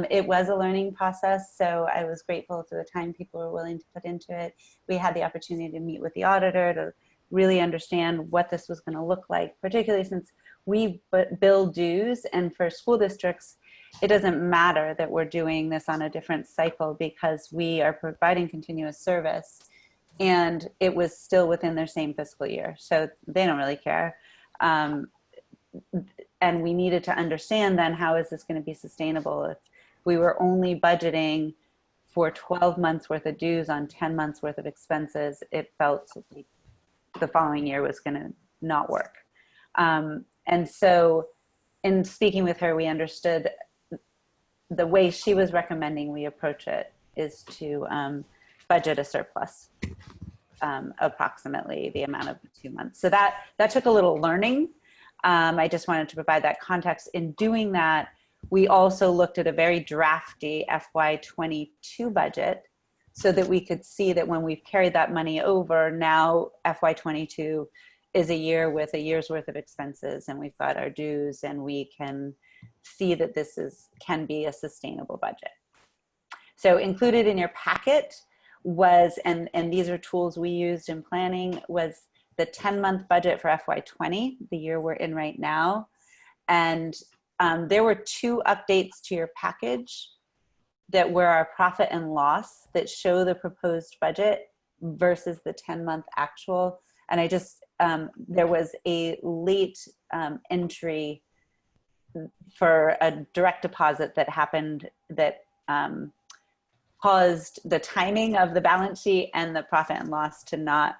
It was a learning process, so I was grateful for the time people were willing to put into it. We had the opportunity to meet with the auditor to really understand what this was going to look like, particularly since we bill dues, and for school districts, it doesn't matter that we're doing this on a different cycle because we are providing continuous service, and it was still within their same fiscal year, so they don't really care. And we needed to understand then, how is this going to be sustainable? If we were only budgeting for 12 months worth of dues on 10 months worth of expenses, it felt like the following year was going to not work. And so in speaking with her, we understood the way she was recommending we approach it is to budget a surplus, approximately the amount of 2 months. So that took a little learning. I just wanted to provide that context. In doing that, we also looked at a very drafty FY22 budget so that we could see that when we've carried that money over, now FY22 is a year with a year's worth of expenses, and we've got our dues, and we can see that this can be a sustainable budget. So included in your packet was, and these are tools we used in planning, was the 10-month budget for FY20, the year we're in right now. And there were 2 updates to your package that were our profit and loss that show the proposed budget versus the 10-month actual. And I just, there was a late entry for a direct deposit that happened that caused the timing of the balance sheet and the profit and loss to not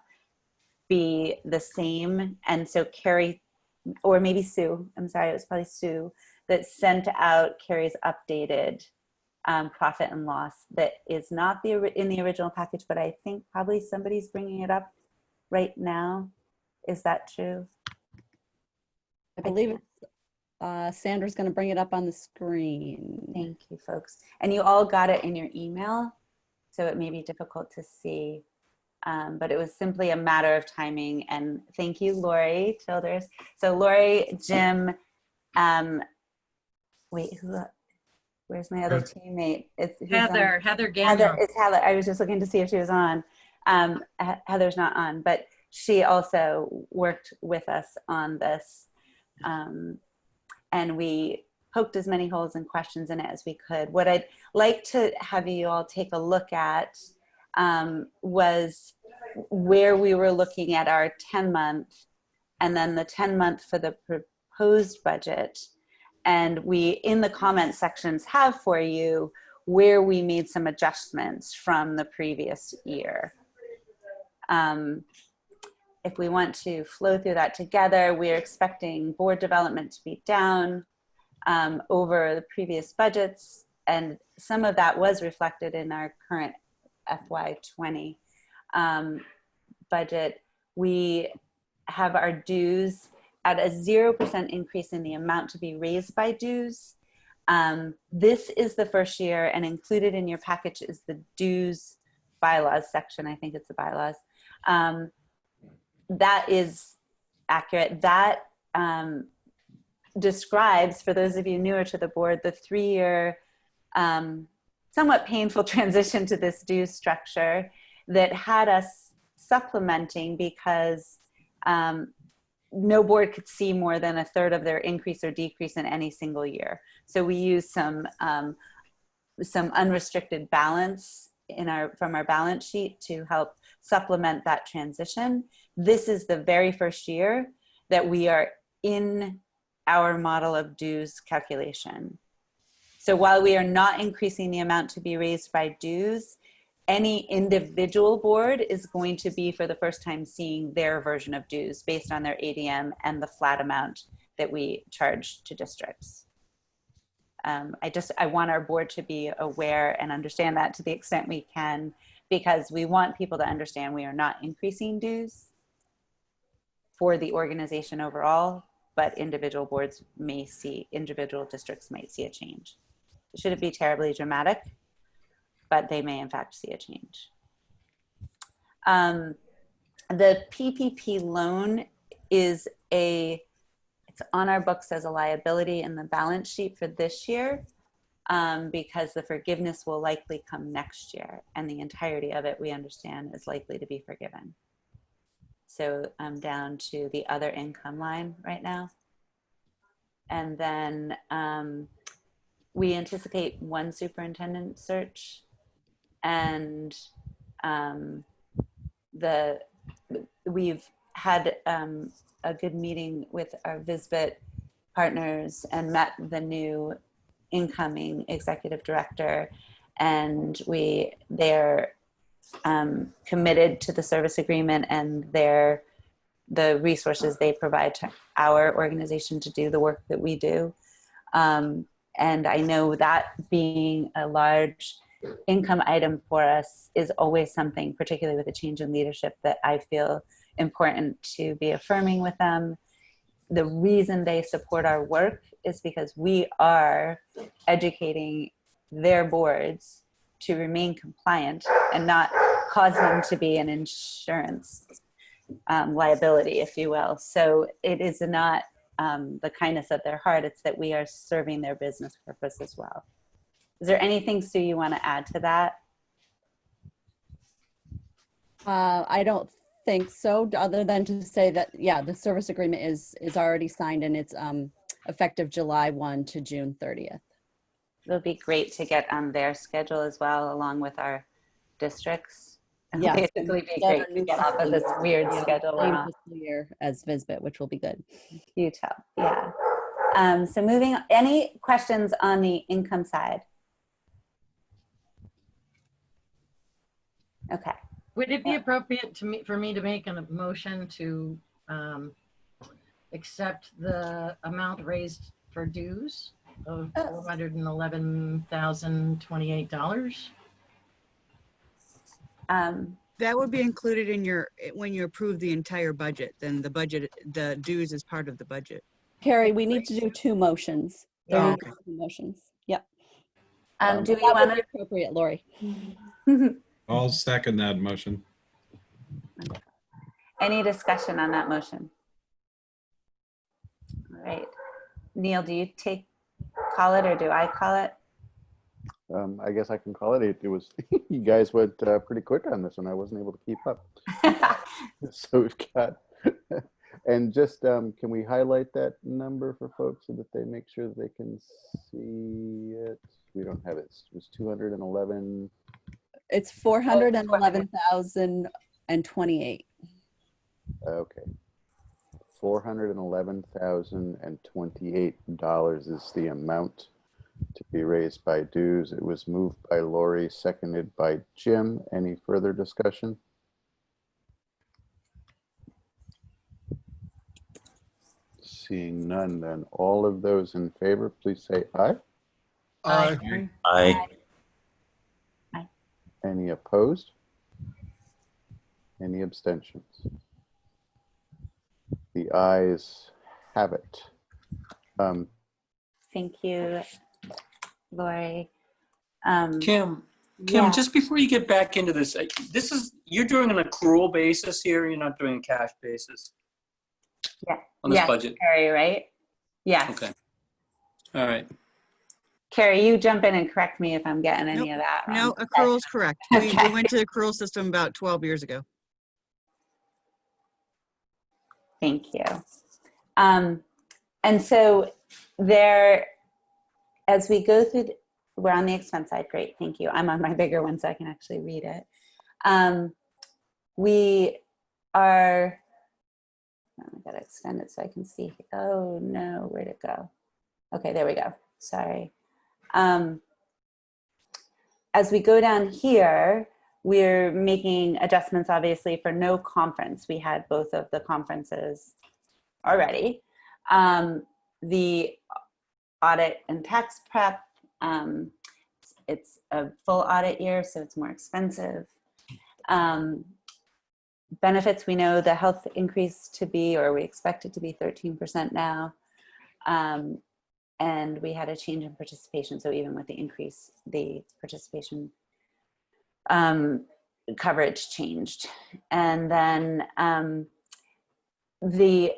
be the same. And so Carrie, or maybe Sue, I'm sorry, it was probably Sue, that sent out Carrie's updated profit and loss that is not in the original package, but I think probably somebody's bringing it up right now. Is that true? I believe Sandra's going to bring it up on the screen. Thank you, folks. And you all got it in your email, so it may be difficult to see. But it was simply a matter of timing. And thank you, Lori Childers. So Lori, Jim, wait, where's my other teammate? Heather Gagnon. It's Heather. I was just looking to see if she was on. Heather's not on, but she also worked with us on this. And we poked as many holes and questions in it as we could. What I'd like to have you all take a look at was where we were looking at our 10-month and then the 10-month for the proposed budget. And we, in the comment sections, have for you where we made some adjustments from the previous year. If we want to flow through that together, we're expecting board development to be down over the previous budgets. And some of that was reflected in our current FY20 budget. We have our dues at a 0% increase in the amount to be raised by dues. This is the first year, and included in your package is the dues bylaws section. I think it's the bylaws. That is accurate. That describes, for those of you newer to the board, the 3-year somewhat painful transition to this dues structure that had us supplementing because no board could see more than a third of their increase or decrease in any single year. So we used some unrestricted balance from our balance sheet to help supplement that transition. This is the very first year that we are in our model of dues calculation. So while we are not increasing the amount to be raised by dues, any individual board is going to be for the first time seeing their version of dues based on their ADM and the flat amount that we charge to districts. I want our board to be aware and understand that to the extent we can, because we want people to understand we are not increasing dues for the organization overall, but individual boards may see, individual districts might see a change. It shouldn't be terribly dramatic, but they may in fact see a change. The PPP loan is it's It's on our books as a liability in the balance sheet for this year, because the forgiveness will likely come next year, and the entirety of it, we understand, is likely to be forgiven. So I'm down to the other income line right now. And then we anticipate one superintendent search, and we've had a good meeting with our VSBA partners and met the new incoming executive director, and they're committed to the service agreement and the resources they provide to our organization to do the work that we do. And I know that being a large income item for us is always something, particularly with a change in leadership, that I feel important to be affirming with them. The reason they support our work is because we are educating their boards to remain compliant and not cause them to be an insurance liability, if you will. So it is not the kindness of their heart, it's that we are serving their business purpose as well. Is there anything, Sue, you want to add to that? I don't think so, other than to say that, yeah, the service agreement is already signed, and it's effective July 1 to June 30th. It'll be great to get on their schedule as well, along with our districts. It'll Yeah, basically be great to get off of this weird schedule we're Same on. fiscal year as VSBA, which will be good. Huge help, yeah. So moving on, any questions on the income side? Okay. Would it be appropriate for me to make a motion to accept the amount raised for dues of $411,028? That would be included in when you approve the entire budget. Then the dues is part of the budget. Carrie, we need to do two motions. There Oh, need to be two motions. Yep. Do we That would want be appropriate, Lori? I'll second that motion. Any discussion on that motion? All right. Neil, do you call it, or do I call it? I guess I can call it. It was, you guys went pretty quick on this one. I wasn't able to keep up. So we've got, and just, can we highlight that number for folks so that they make sure that they can see it? We don't have it. It was 211. It's 411,028. Okay. $411,028 is the amount to be raised by dues. It was moved by Lori, seconded by Jim. Any further discussion? Seeing none, then all of those in favor, please say aye. Aye. Aye. Any opposed? Any abstentions? The ayes have it. Thank you, Lori. Kim, yeah. just before you get back into this, you're doing an accrual basis here. You're not doing a cash basis. Yeah. On this yes, budget. Carrie, right? Yes. Okay. All right. Carrie, you jump in and correct me if I'm getting any of that wrong. No, accrual's correct. Okay. We went to the accrual system about 12 years ago. Thank you. And so as we go through, we're on the expense side. Great, thank you. I'm on my bigger one so I can actually read it. We are, I gotta extend it so I can see. Oh no, where'd it go? Okay, there we go. Sorry. As we go down here, we're making adjustments, obviously, for no conference. We had both of the conferences already. The audit and tax prep, it's a full audit year, so it's more expensive. Benefits, we know the health increase to be, or we expect it to be 13% now. And we had a change in participation, so even with the increase, the participation coverage changed. And then the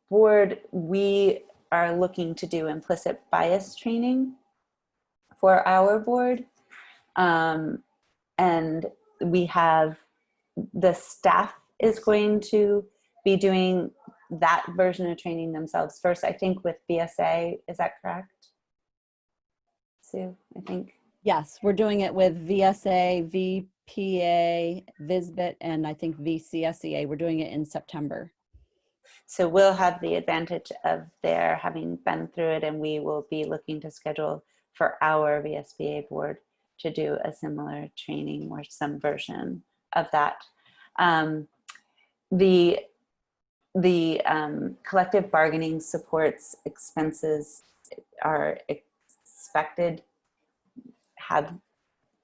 board, we are looking to do implicit bias training for our board. And we have, the staff is going to be doing that version of training themselves first, I think with VSA, is that correct? Sue, I think. Yes, we're doing it with VSA, VPA, VSBA, and I think VCSEA. We're doing it in September. So we'll have the advantage of their having been through it, and we will be looking to schedule for our VSBA board to do a similar training or some version of that. The collective bargaining supports expenses are expected, have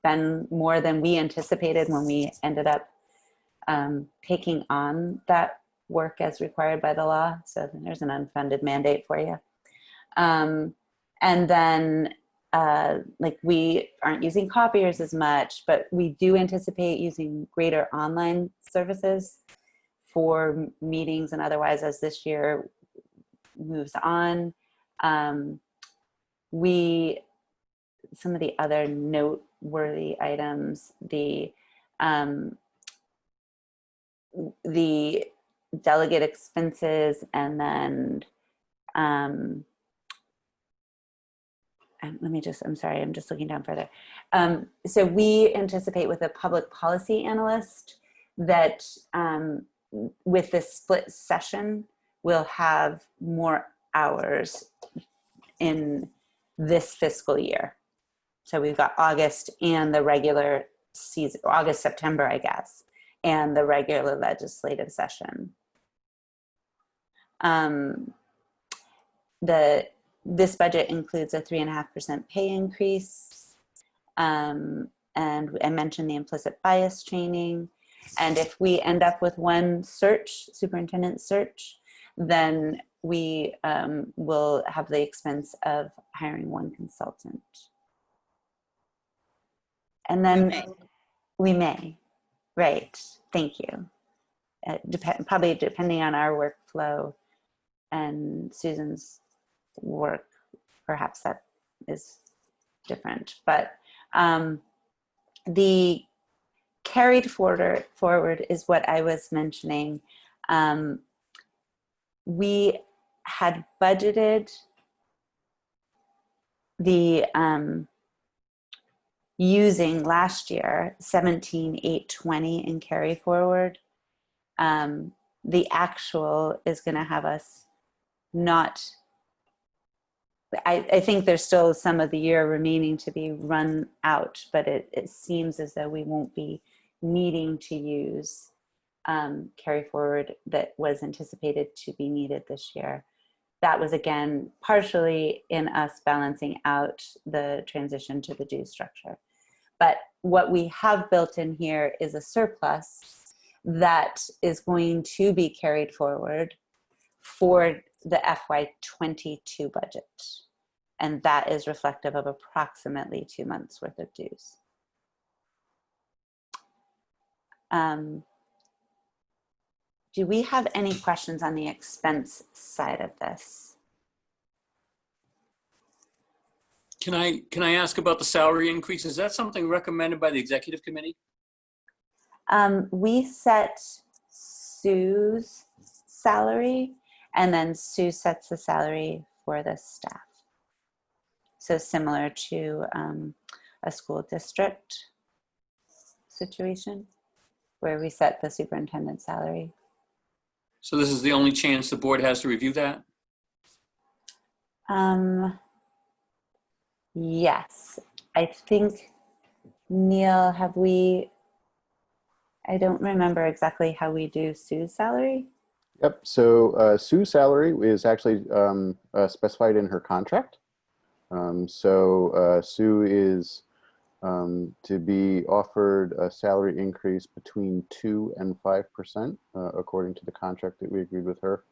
been more than we anticipated when we ended up taking on that work as required by the law. So there's an unfunded mandate for you. And then like we aren't using copiers as much, but we do anticipate using greater online services for meetings and otherwise as this year moves on. Some of the other noteworthy items, the delegate expenses, and then I'm sorry, I'm just looking down further. So we anticipate with a public policy analyst that with this split session, we'll have more hours in this fiscal year. So we've got August and the regular season, August, September, I guess, and the regular legislative session. This budget includes a 3.5% pay increase. And I mentioned the implicit bias training. And if we end up with one search, superintendent search, then we will have the expense of hiring one consultant. And then we may, right, thank you. Probably depending on our workflow and Susan's work, perhaps that is different. But the carried forward is what I was mentioning. We had budgeted the using last year 17,820 in carry forward. The actual is going to have us not. I think there's still some of the year remaining to be run out, but it seems as though we won't be needing to use carry forward that was anticipated to be needed this year. That was, again, partially in us balancing out the transition to the due structure. But what we have built in here is a surplus that is going to be carried forward for the FY22 budget. And that is reflective of approximately 2 months worth of dues. Do we have any questions on the expense side of this? Can I ask about the salary increase? Is that something recommended by the executive committee? We set Sue's salary, and then Sue sets the salary for the staff. So similar to a school district situation where we set the superintendent's salary. So this is the only chance the board has to review that? Yes, I think, Neil, have we, I don't remember exactly how we do Sue's salary. Yep, so Sue's salary is actually specified in her contract. Sue is to be offered a salary increase between 2 and 5%, according to the contract that we agreed with her.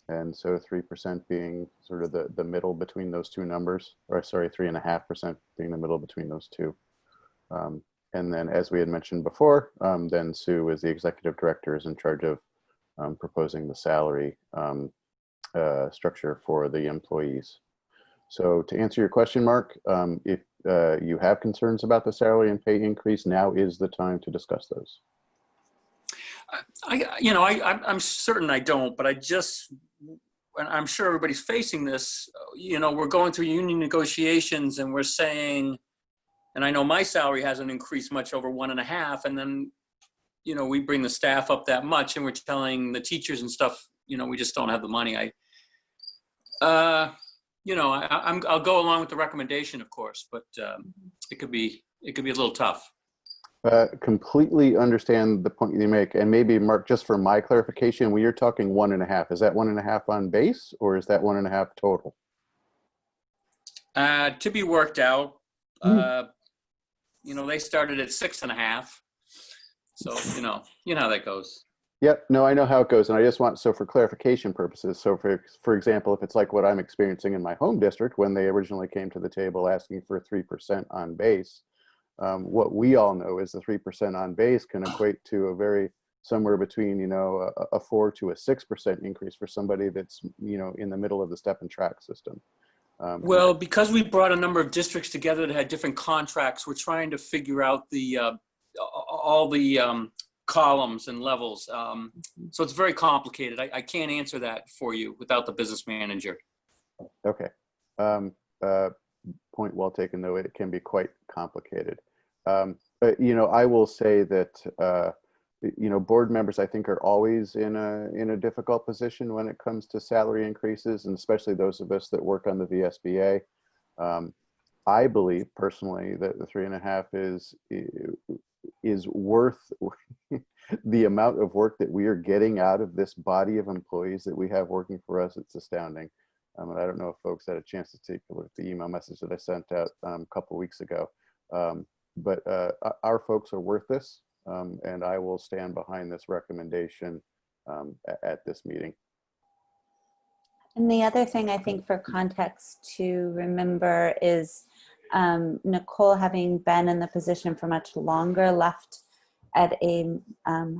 And so 3% being sort of the middle between those two numbers, or sorry, 3.5% being the middle between those two. And then as we had mentioned before, then Sue as the executive director is in charge of proposing the salary structure for the employees. So to answer your question, Mark, if you have concerns about the salary and pay increase, now is the time to discuss those. I'm certain I don't, but I'm sure everybody's facing this. We're going through union negotiations and we're saying, and I know my salary hasn't increased much over 1.5, and then, we bring the staff up that much and we're telling the teachers and stuff, we just don't have the money. I'll go along with the recommendation, of course, but it could be a little tough. Completely understand the point you make. And maybe, Mark, just for my clarification, when you're talking 1.5, is that 1.5 on base or is that 1.5 total? To be worked out. They started at 6.5. So, you know how that goes. Yep. No, I know how it goes. And I just want, so for clarification purposes, so for example, if it's like what I'm experiencing in my home district, when they originally came to the table asking for 3% on base, what we all know is the 3% on base can equate to somewhere between, a 4 to a 6% increase for somebody that's, in the middle of the step and track system. Well, because we brought a number of districts together that had different contracts, we're trying to figure out all the columns and levels. So it's very complicated. I can't answer that for you without the business manager. Okay. Point well taken, though. It can be quite complicated. But, I will say that, board members, I think, are always in a difficult position when it comes to salary increases, and especially those of us that work on the VSBA. I believe personally that the 3.5 is worth the amount of work that we are getting out of this body of employees that we have working for us. It's astounding. And I don't know if folks had a chance to take a look at the email message that I sent out a couple weeks ago. But our folks are worth this, and I will stand behind this recommendation at this meeting. And the other thing I think for context to remember is Nicole, having been in the position for much longer, left at a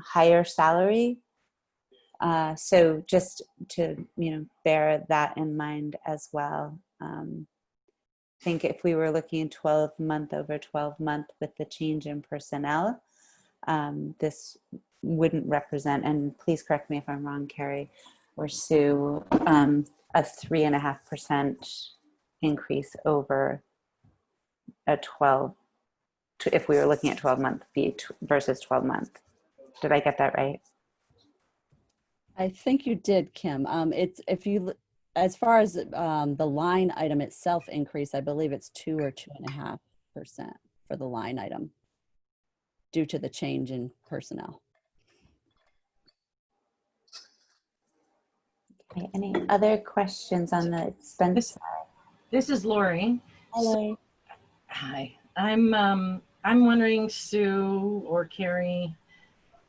higher salary. So just to, bear that in mind as well. I think if we were looking 12-month over 12-month with the change in personnel, this wouldn't represent, and please correct me if I'm wrong, Carrie or Sue, a 3.5% increase over a 12, if we were looking at 12-month versus 12-month. Did I get that right? I think you did, Kim. It's as far as the line item itself increase, I believe it's 2 or 2.5% for the line item due to the change in personnel. Okay, any other questions on the expense side? This is Lori. Hi, Lori. Hi. I'm wondering, Sue or Carrie,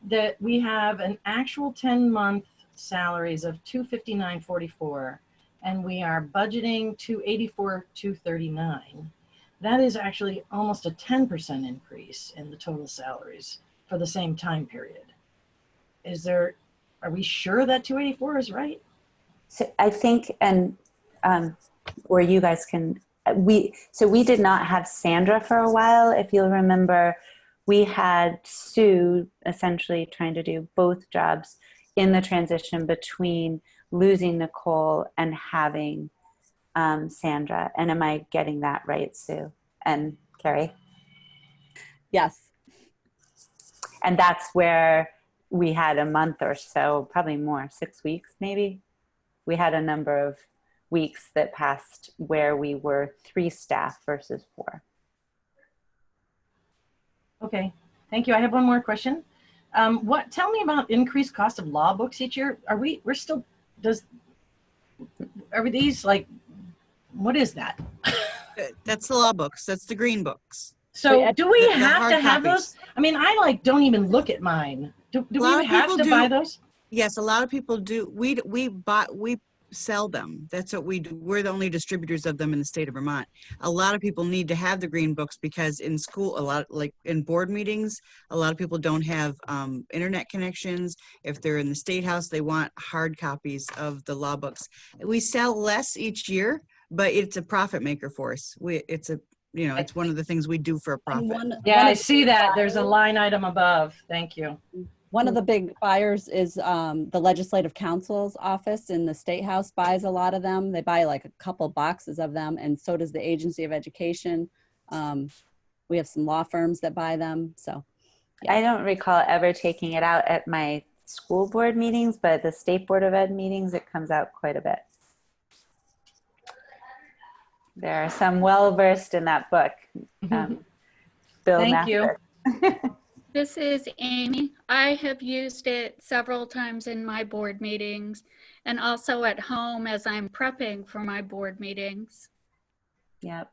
that we have an actual 10-month salaries of $259.44, and we are budgeting $284,239. That is actually almost a 10% increase in the total salaries for the same time period. Are we sure that 284 is right? So I think, and or you guys can, we did not have Sandra for a while. If you'll remember, we had Sue essentially trying to do both jobs in the transition between losing Nicole and having Sandra. And am I getting that right, Sue and Carrie? Yes. And that's where we had a month or so, probably more, 6 weeks maybe. We had a number of weeks that passed where we were 3 staff versus 4. Okay, thank you. I have one more question. Tell me about increased cost of law books each year. Are we these like, what is that? That's the law books. That's the green books. So do we the have hard to have copies. those? I mean, I don't even look at mine. Do we have to buy those? Yes, a lot of people do. We sell them. That's what we do. We're the only distributors of them in the state of Vermont. A lot of people need to have the green books because in school, a lot, like in board meetings, a lot of people don't have internet connections. If they're in the state house, they want hard copies of the law books. We sell less each year, but it's a profit maker for us. It's a, you know, it's one of the things we do for a profit. Yeah, I see that. There's a line item above. Thank you. One of the big buyers is the Legislative Council's office in the State House buys a lot of them. They buy like a couple boxes of them, and so does the Agency of Education. We have some law firms that buy them. So yeah. I don't recall ever taking it out at my school board meetings, but at the State Board of Ed meetings, it comes out quite a bit. There are some well-versed in that book. Bill Thank you. This is Amy. I have used it several times in my board meetings and also at home as I'm prepping for my board meetings. Yep.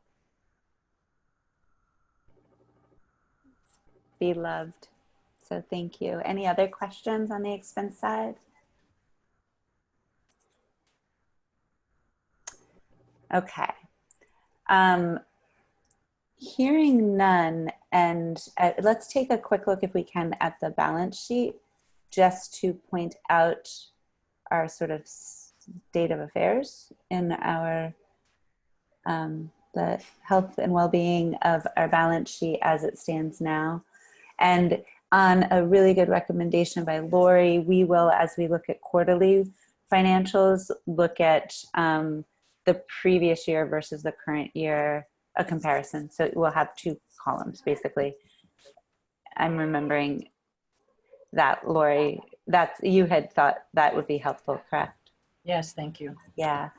Be loved. So thank you. Any other questions on the expense side? Okay. Hearing none, and let's take a quick look if we can at the balance sheet just to point out our sort of state of affairs in our the health and well-being of our balance sheet as it stands now. And on a really good recommendation by Lori, we will, as we look at quarterly financials, look at the previous year versus the current year, a comparison. So we'll have two columns, basically. I'm remembering that, Lori, you had thought that would be helpful, correct? Yes, thank you. Yeah.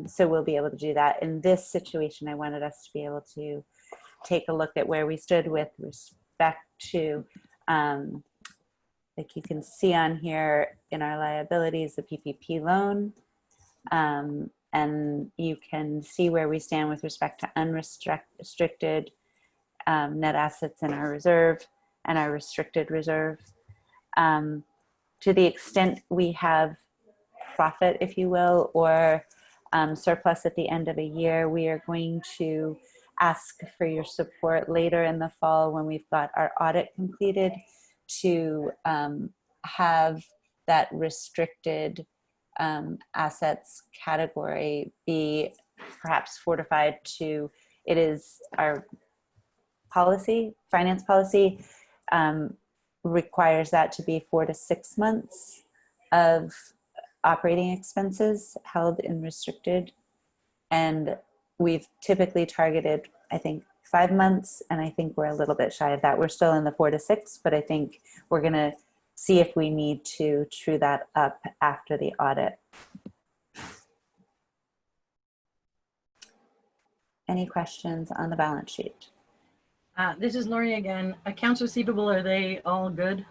So we'll be able to do that. In this situation, I wanted us to be able to take a look at where we stood with respect to, like you can see on here in our liabilities, the PPP loan. And you can see where we stand with respect to unrestricted net assets in our reserve and our restricted reserve. To the extent we have profit, if you will, or surplus at the end of a year, we are going to ask for your support later in the fall when we've got our audit completed to have that restricted assets category be perhaps fortified to, it is our policy, finance policy requires that to be 4 to 6 months of operating expenses held in restricted. And we've typically targeted, I think, 5 months, and I think we're a little bit shy of that. We're still in the 4 to 6, but I think we're gonna see if we need to true that up after the audit. Any questions on the balance sheet? This is Lori again. Accounts receivable, are they all good?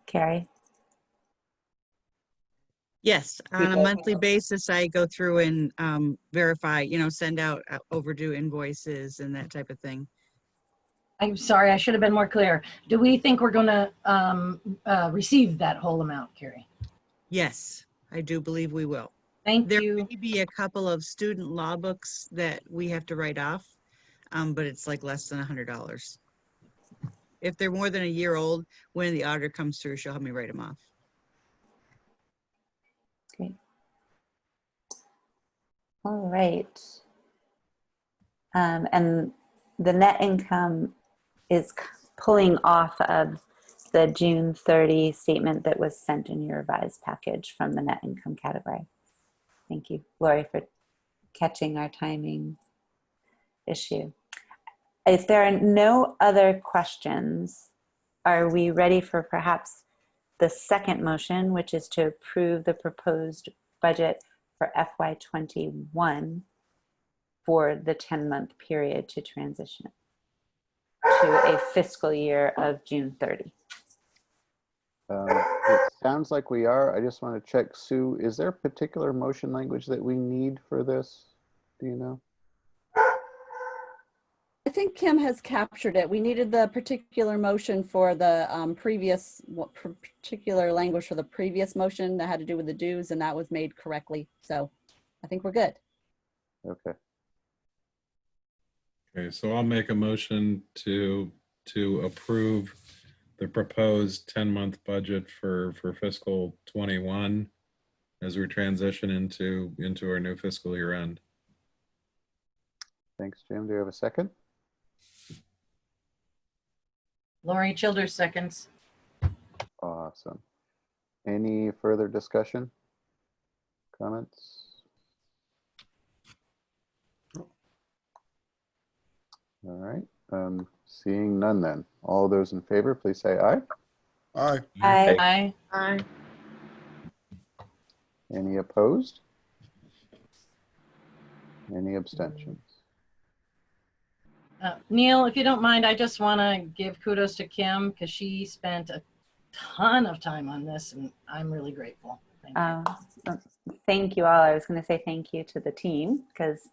Carrie? Yes, on a monthly basis, I go through and verify, you know, send out overdue invoices and that type of thing. I'm sorry, I should have been more clear. Do we think we're going to receive that whole amount, Carrie? Yes, I do believe we will. Thank there you. There may be a couple of student law books that we have to write off, but it's like less than $100. If they're more than a year old, when the auditor comes through, she'll have me write them off. Great. All right. And the net income is pulling off of the June 30 statement that was sent in your revised package from the net income category. Thank you, Lori, for catching our timing issue. If there are no other questions, are we ready for perhaps the second motion, which is to approve the proposed budget for FY21 for the 10-month period to transition to a fiscal year of June 30? It sounds like we are. I just want to check, Sue, is there a particular motion language that we need for this? Do you know? think Kim has captured it. We needed the particular motion for the particular language for the previous motion that had to do with the dues, and that was made correctly. So I think we're good. Okay. Okay, so I'll make a motion to approve the proposed 10-month budget for fiscal 21 as we transition into our new fiscal year end. Thanks, Jim. Do you have a second? Lori Childers seconds. Awesome. Any further discussion? Comments? All right. Seeing none then. All those in favor, please say aye. Aye. Aye. Aye. Aye. Any opposed? Any abstentions? Neil, if you don't mind, I just want to give kudos to Kim because she spent a ton of time on this, and I'm really grateful. Thank you. Thank you all. I was going to say thank you to the team because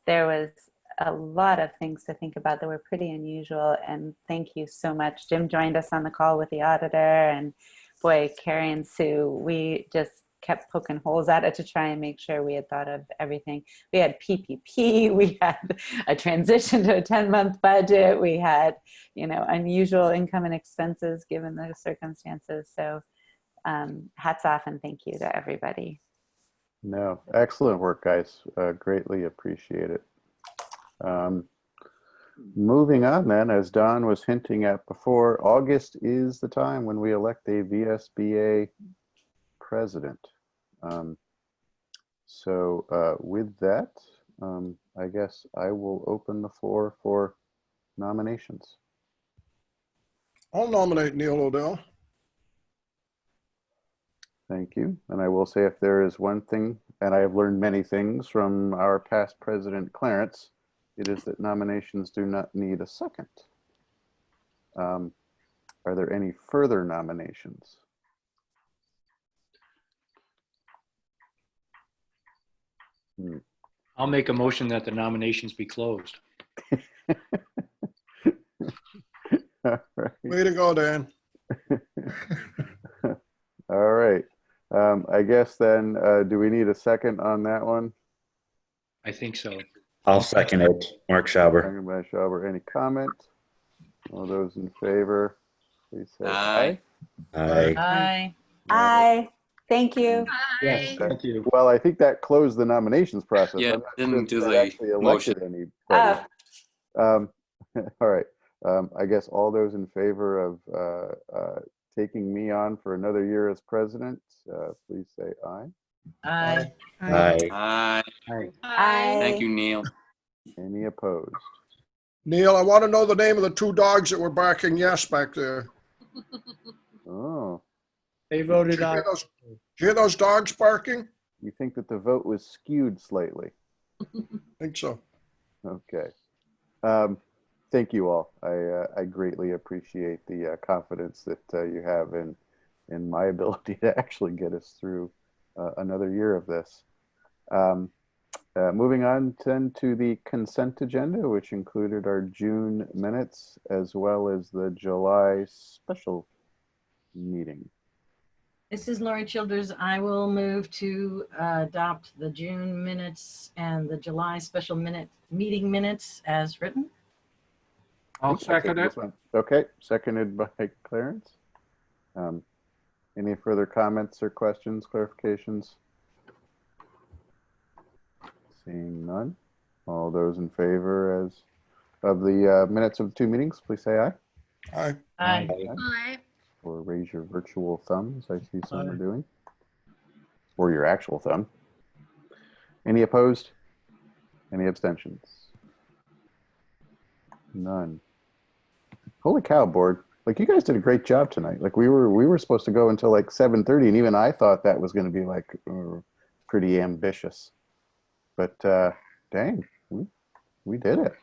there was a lot of things to think about that were pretty unusual. And thank you so much. Jim joined us on the call with the auditor, and boy, Carrie and Sue, we just kept poking holes at it to try and make sure we had thought of everything. We had PPP, we had a transition to a 10-month budget, we had, unusual income and expenses given the circumstances. So hats off and thank you to everybody. No, excellent work, guys. Greatly appreciate it. Moving on then, as Don was hinting at before, August is the time when we elect a VSBA president. With that, I guess I will open the floor for nominations. I'll nominate Neil Odell. Thank you. And I will say, if there is one thing, and I have learned many things from our past president, Clarence, it is that nominations do not need a second. Are there any further nominations? I'll make a motion that the nominations be closed. All right. Way to go, Dan. All right. I guess then, do we need a second on that one? I think so. I'll second it. Mark Schauber. Second by Schauber. Any comment? All those in favor, please say aye. Aye. Aye. Aye. Thank you. Yes, thank you. Well, I think that closed the nominations process. Yeah, I'm not didn't sure do that the actually elected anybody. All right. I guess all those in favor of taking me on for another year as president, please say aye. Aye. Aye. Aye. Aye. Thank you, Neil. Any opposed? Neil, I want to know the name of the two dogs that were barking yes back there. Oh, They voted Did you aye. hear those, did you hear those dogs barking? you think that the vote was skewed slightly? I think so. Okay. Thank you all. I greatly appreciate the confidence that you have in my ability to actually get us through another year of this. Moving on then to the consent agenda, which included our June minutes as well as the July special meeting. This is Lori Childers. I will move to adopt the June minutes and the July special meeting minutes as written. I'll second it. Okay, seconded by Clarence. Any further comments or questions, clarifications? Seeing none. All those in favor of the minutes of 2 meetings, please say aye. Aye. Aye. Aye. Or raise your virtual thumbs, I see some are doing. Or your actual thumb. Any opposed? Any abstentions? None. Holy cow, board. Like, you guys did a great job tonight. Like, we were supposed to go until like 7:30, and even I thought that was going to be like pretty ambitious. But dang, we did it.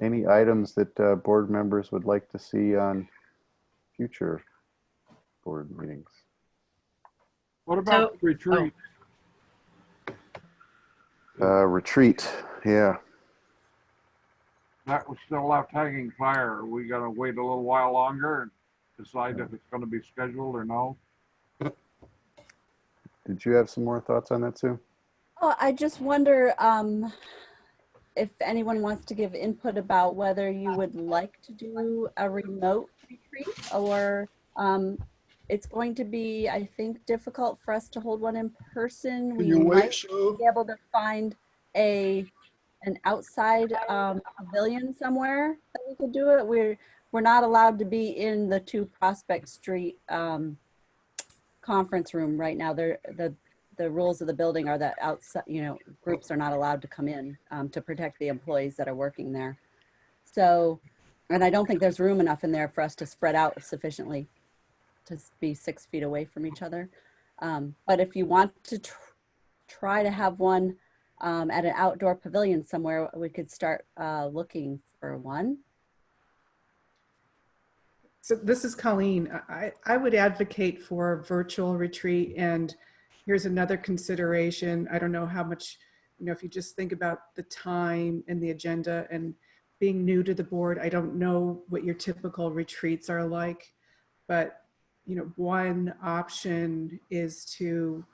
Any items that board members would like to see on future board meetings? What about the retreat? Retreat, yeah. that was still left hanging fire. Are we gonna wait a little while longer and decide if it's gonna be scheduled or no? Did you have some more thoughts on that, Sue? Oh, I just wonder if anyone wants to give input about whether you would like to do a remote retreat or it's going to be, I think, difficult for us to hold one in person. Can We you wait, might Sue? be able to find an outside pavilion somewhere that we could do it. We're not allowed to be in the 2 Prospect Street conference room right now. The rules of the building are that outside, groups are not allowed to come in to protect the employees that are working there. So, and I don't think there's room enough in there for us to spread out sufficiently to be 6 feet away from each other. But if you want to try to have one at an outdoor pavilion somewhere, we could start looking for one. So this is Colleen. I would advocate for a virtual retreat. And here's another consideration. I don't know how much, if you just think about the time and the agenda and being new to the board, I don't know what your typical retreats are like, but one option is to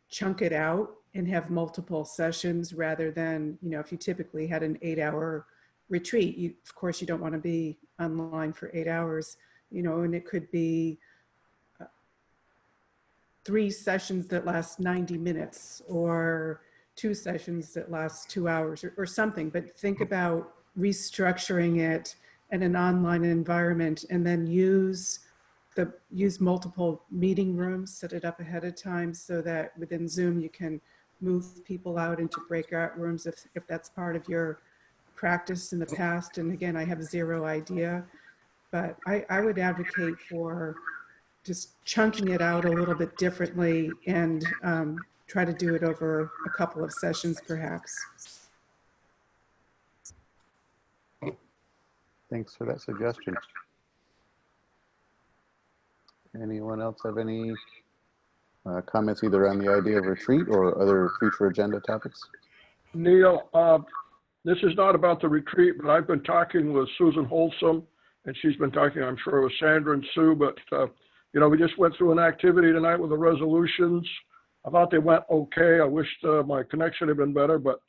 chunk it out and have multiple sessions rather than, if you typically had an 8-hour retreat, of course you don't want to be online for 8 hours, and it could be 3 sessions that last 90 minutes or 2 sessions that last 2 hours or something. But think about restructuring it in an online environment and then use multiple meeting rooms, set it up ahead of time so that within Zoom you can move people out into breakout rooms if that's part of your practice in the past. And again, I have 0 idea, but I would advocate for just chunking it out a little bit differently and try to do it over a couple of sessions perhaps. Thanks for that suggestion. Anyone else have any comments either on the idea of retreat or other future agenda topics? Neil, this is not about the retreat, but I've been talking with Susan Holsom, and she's been talking, I'm sure, with Sandra and Sue, but we just went through an activity tonight with the resolutions. I thought they went okay. I wished my connection had been better, but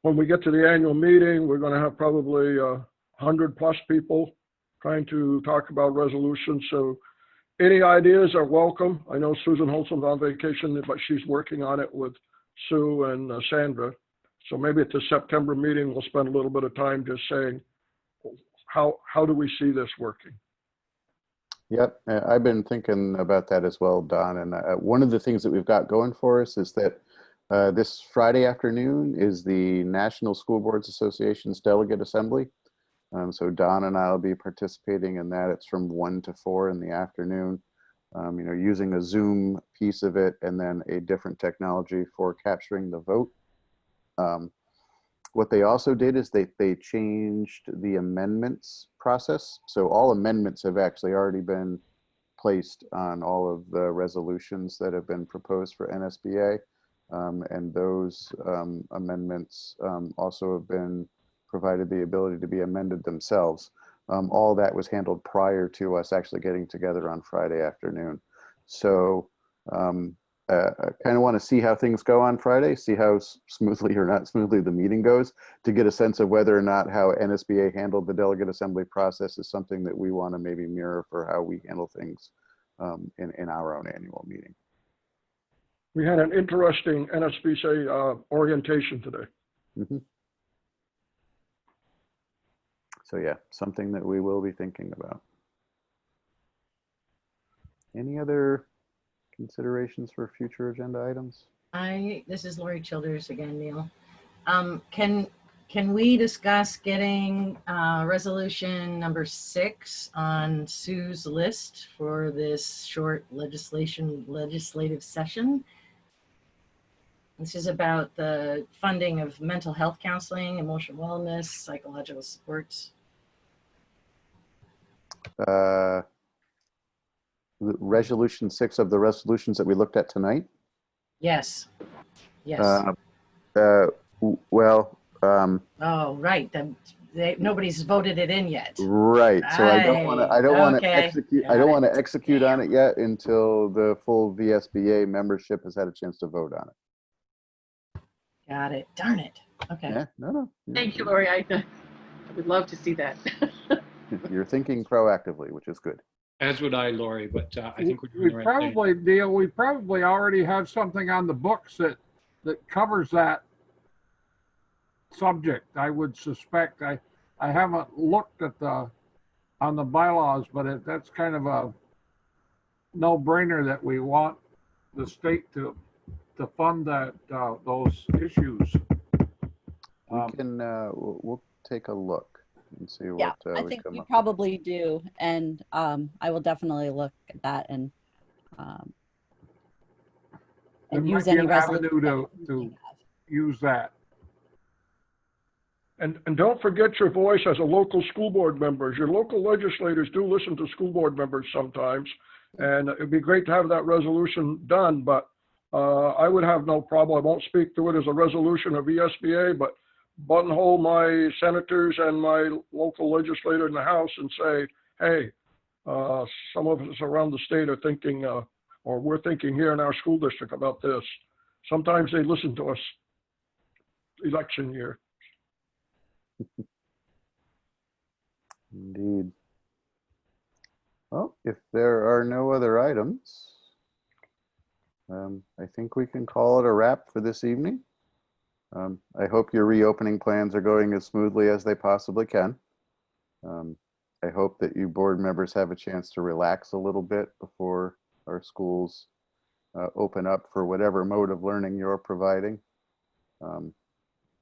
when we get to the annual meeting, we're going to have probably 100+ people trying to talk about resolutions. So any ideas are welcome. I know Susan Holsom's on vacation, but she's working on it with Sue and Sandra. So maybe at the September meeting, we'll spend a little bit of time just saying, how do we see this working? Yep, I've been thinking about that as well, Don. And one of the things that we've got going for us is that this Friday afternoon is the National School Boards Association's Delegate Assembly. So Don and I will be participating in that. It's from 1 to 4 in the afternoon, using a Zoom piece of it and then a different technology for capturing the vote. What they also did is they changed the amendments process. So all amendments have actually already been placed on all of the resolutions that have been proposed for NSBA. And those amendments also have been provided the ability to be amended themselves. All that was handled prior to us actually getting together on Friday afternoon. So I kind of want to see how things go on Friday, see how smoothly or not smoothly the meeting goes, to get a sense of whether or not how NSBA handled the delegate assembly process is something that we want to maybe mirror for how we handle things in our own annual meeting. We had an interesting NSBA orientation today. Mm-hmm. So yeah, something that we will be thinking about. Any other considerations for future agenda items? This is Lori Childers again, Neil. Can we discuss getting resolution number 6 on Sue's list for this short legislative session? This is about the funding of mental health counseling, emotional wellness, psychological supports. Resolution 6 of the resolutions that we looked at tonight? Yes. Yes. Well, Oh, right. Nobody's voted it in yet. Right. So I don't want to. I don't want to Okay. execute. I don't want to execute on it yet until the full VSBA membership has had a chance to vote on it. Got it. Darn it. Okay. Yeah. No. Thank you, Lori. I would love to see that. You're thinking proactively, which is good. As would I, Lori, but I think we're doing We the right thing. we probably already have something on the books that covers that subject. I would suspect. I haven't looked at on the bylaws, but that's kind of a no-brainer that we want the state to fund that those issues. We can. We'll take a look and see Yeah, what I we think come we up. probably do. And I will definitely look at that and There might use be any an resolution. avenue to use that. And don't forget your voice as a local school board members. Your local legislators do listen to school board members sometimes. And it'd be great to have that resolution done, but I would have no problem. I won't speak to it as a resolution of VSBA, but buttonhole my senators and my local legislator in the House and say, hey, some of us around the state are thinking, or we're thinking here in our school district about this. Sometimes they listen to us election year. Indeed. Well, if there are no other items, I think we can call it a wrap for this evening. I hope your reopening plans are going as smoothly as they possibly can. I hope that you board members have a chance to relax a little bit before our schools open up for whatever mode of learning you're providing.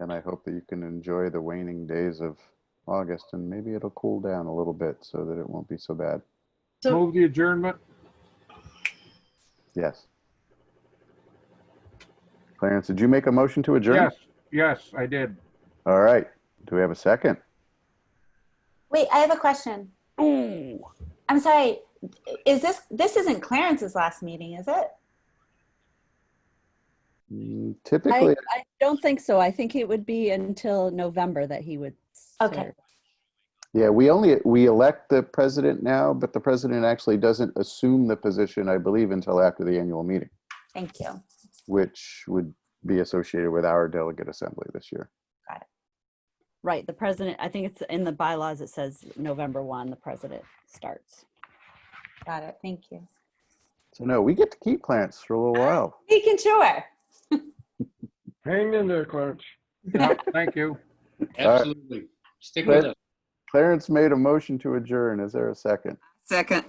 And I hope that you can enjoy the waning days of August, and maybe it'll cool down a little bit so that it won't be so bad. Move the adjournment. Yes. Clarence, did you make a motion to adjourn? Yes, I did. All right. Do we have a second? Wait, I have a question. Oh, I'm sorry. Is this isn't Clarence's last meeting, is it? Typically, I don't think so. I think it would be until November that he would Okay. serve. yeah, we elect the president now, but the president actually doesn't assume the position, I believe, until after the annual meeting, Thank you. which would be associated with our delegate assembly this year. Got it. Right. The president, I think it's in the bylaws, it says November 1, the president starts. Got it. Thank you. So no, we get to keep Clarence for a little while. Making sure. Hang in there, Clarence. Thank you. Absolutely. Stick with us. Clarence made a motion to adjourn. Is there a second? Second.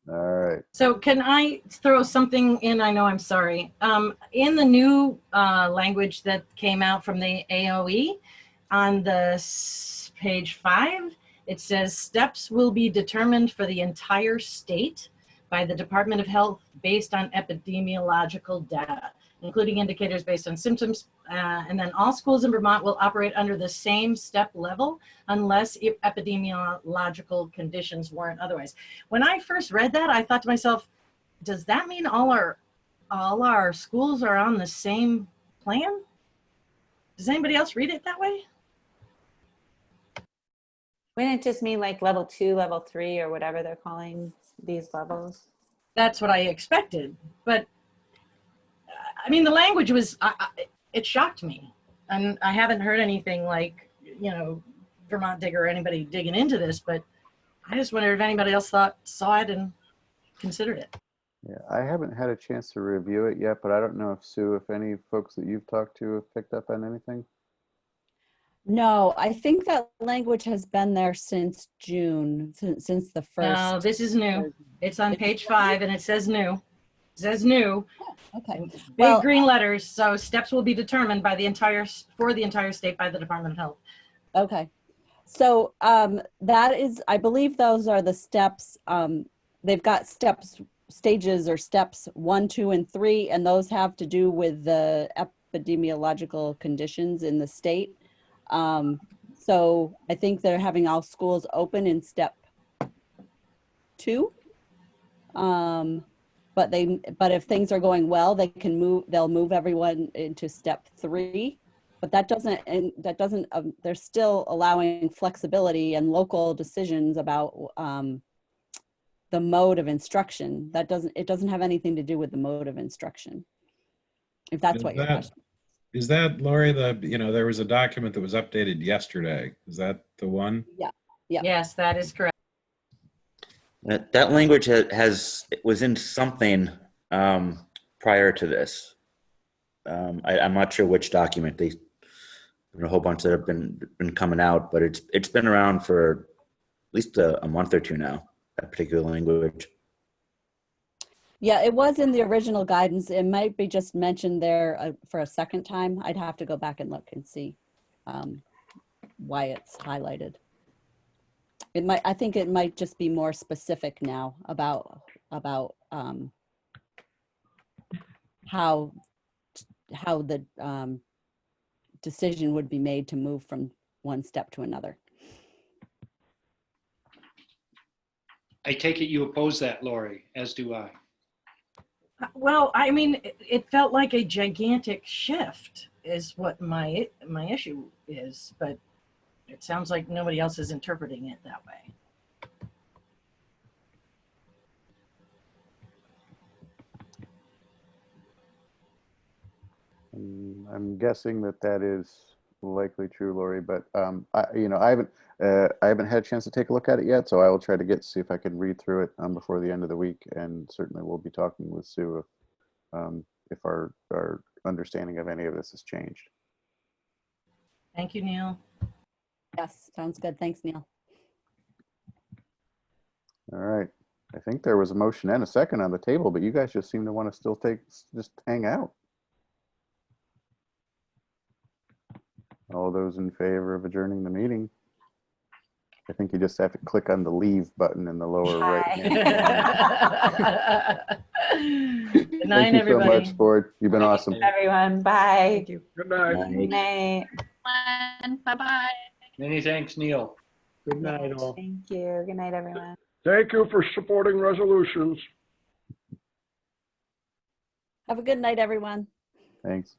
All right. So can I throw something in? I know, I'm sorry. In the new language that came out from the AOE on the page 5, it says steps will be determined for the entire state by the Department of Health based on epidemiological data, including indicators based on symptoms. And then all schools in Vermont will operate under the same step level unless epidemiological conditions warrant otherwise. When I first read that, I thought to myself, does that mean all our schools are on the same plan? Does anybody else read it that way? Wouldn't it just mean like level 2, level 3, or whatever they're calling these levels? That's what I expected, but I mean, the language was, it shocked me. And I haven't heard anything like, Vermont Digger or anybody digging into this, but I just wondered if anybody else saw it and considered it. Yeah, I haven't had a chance to review it yet, but I don't know if Sue, if any folks that you've talked to have picked up on anything. No, I think that language has been there since June, since the first. No, this is new. It's on page 5 and it says new. It says new. Okay. Big green letters. So steps will be determined by the entire state by the Department of Health. Okay. So that is, I believe those are the steps. They've got stages or steps 1, 2, and 3, and those have to do with the epidemiological conditions in the state. So I think they're having all schools open in step 2. But if things are going well, they'll move everyone into step 3. But that doesn't, they're still allowing flexibility and local decisions about the mode of instruction. It doesn't have anything to do with the mode of instruction. If that's what your question. Is that, Lori, there was a document that was updated yesterday. Is that the one? Yeah. Yeah. Yes, that is correct. That language was in something prior to this. I'm not sure which document. There's a whole bunch that have been coming out, but it's been around for at least a month or two now, that particular language. Yeah, it was in the original guidance. It might be just mentioned there for a second time. I'd have to go back and look and see why it's highlighted. I think it might just be more specific now about how the decision would be made to move from one step to another. I take it you oppose that, Lori, as do I. Well, I mean, it felt like a gigantic shift is what my issue is, but it sounds like nobody else is interpreting it that way. I'm guessing that is likely true, Lori, but I haven't had a chance to take a look at it yet, so I will try to see if I can read through it before the end of the week, and certainly we'll be talking with Sue if our understanding of any of this has changed. Thank you, Neil. Yes, sounds good. Thanks, Neil. All right. I think there was a motion and a second on the table, but you guys just seem to want to still just hang out. All those in favor of adjourning the meeting? I think you just have to click on the leave button in the lower right hand. Good night, Thank you everybody. so much, Board. You've been awesome. Everyone, bye. Thank you. Good night. Good night. Bye-bye. Many thanks, Neil. Good night, all. Thank you. Good night, everyone. Thank you for supporting resolutions. Have a good night, everyone. Thanks.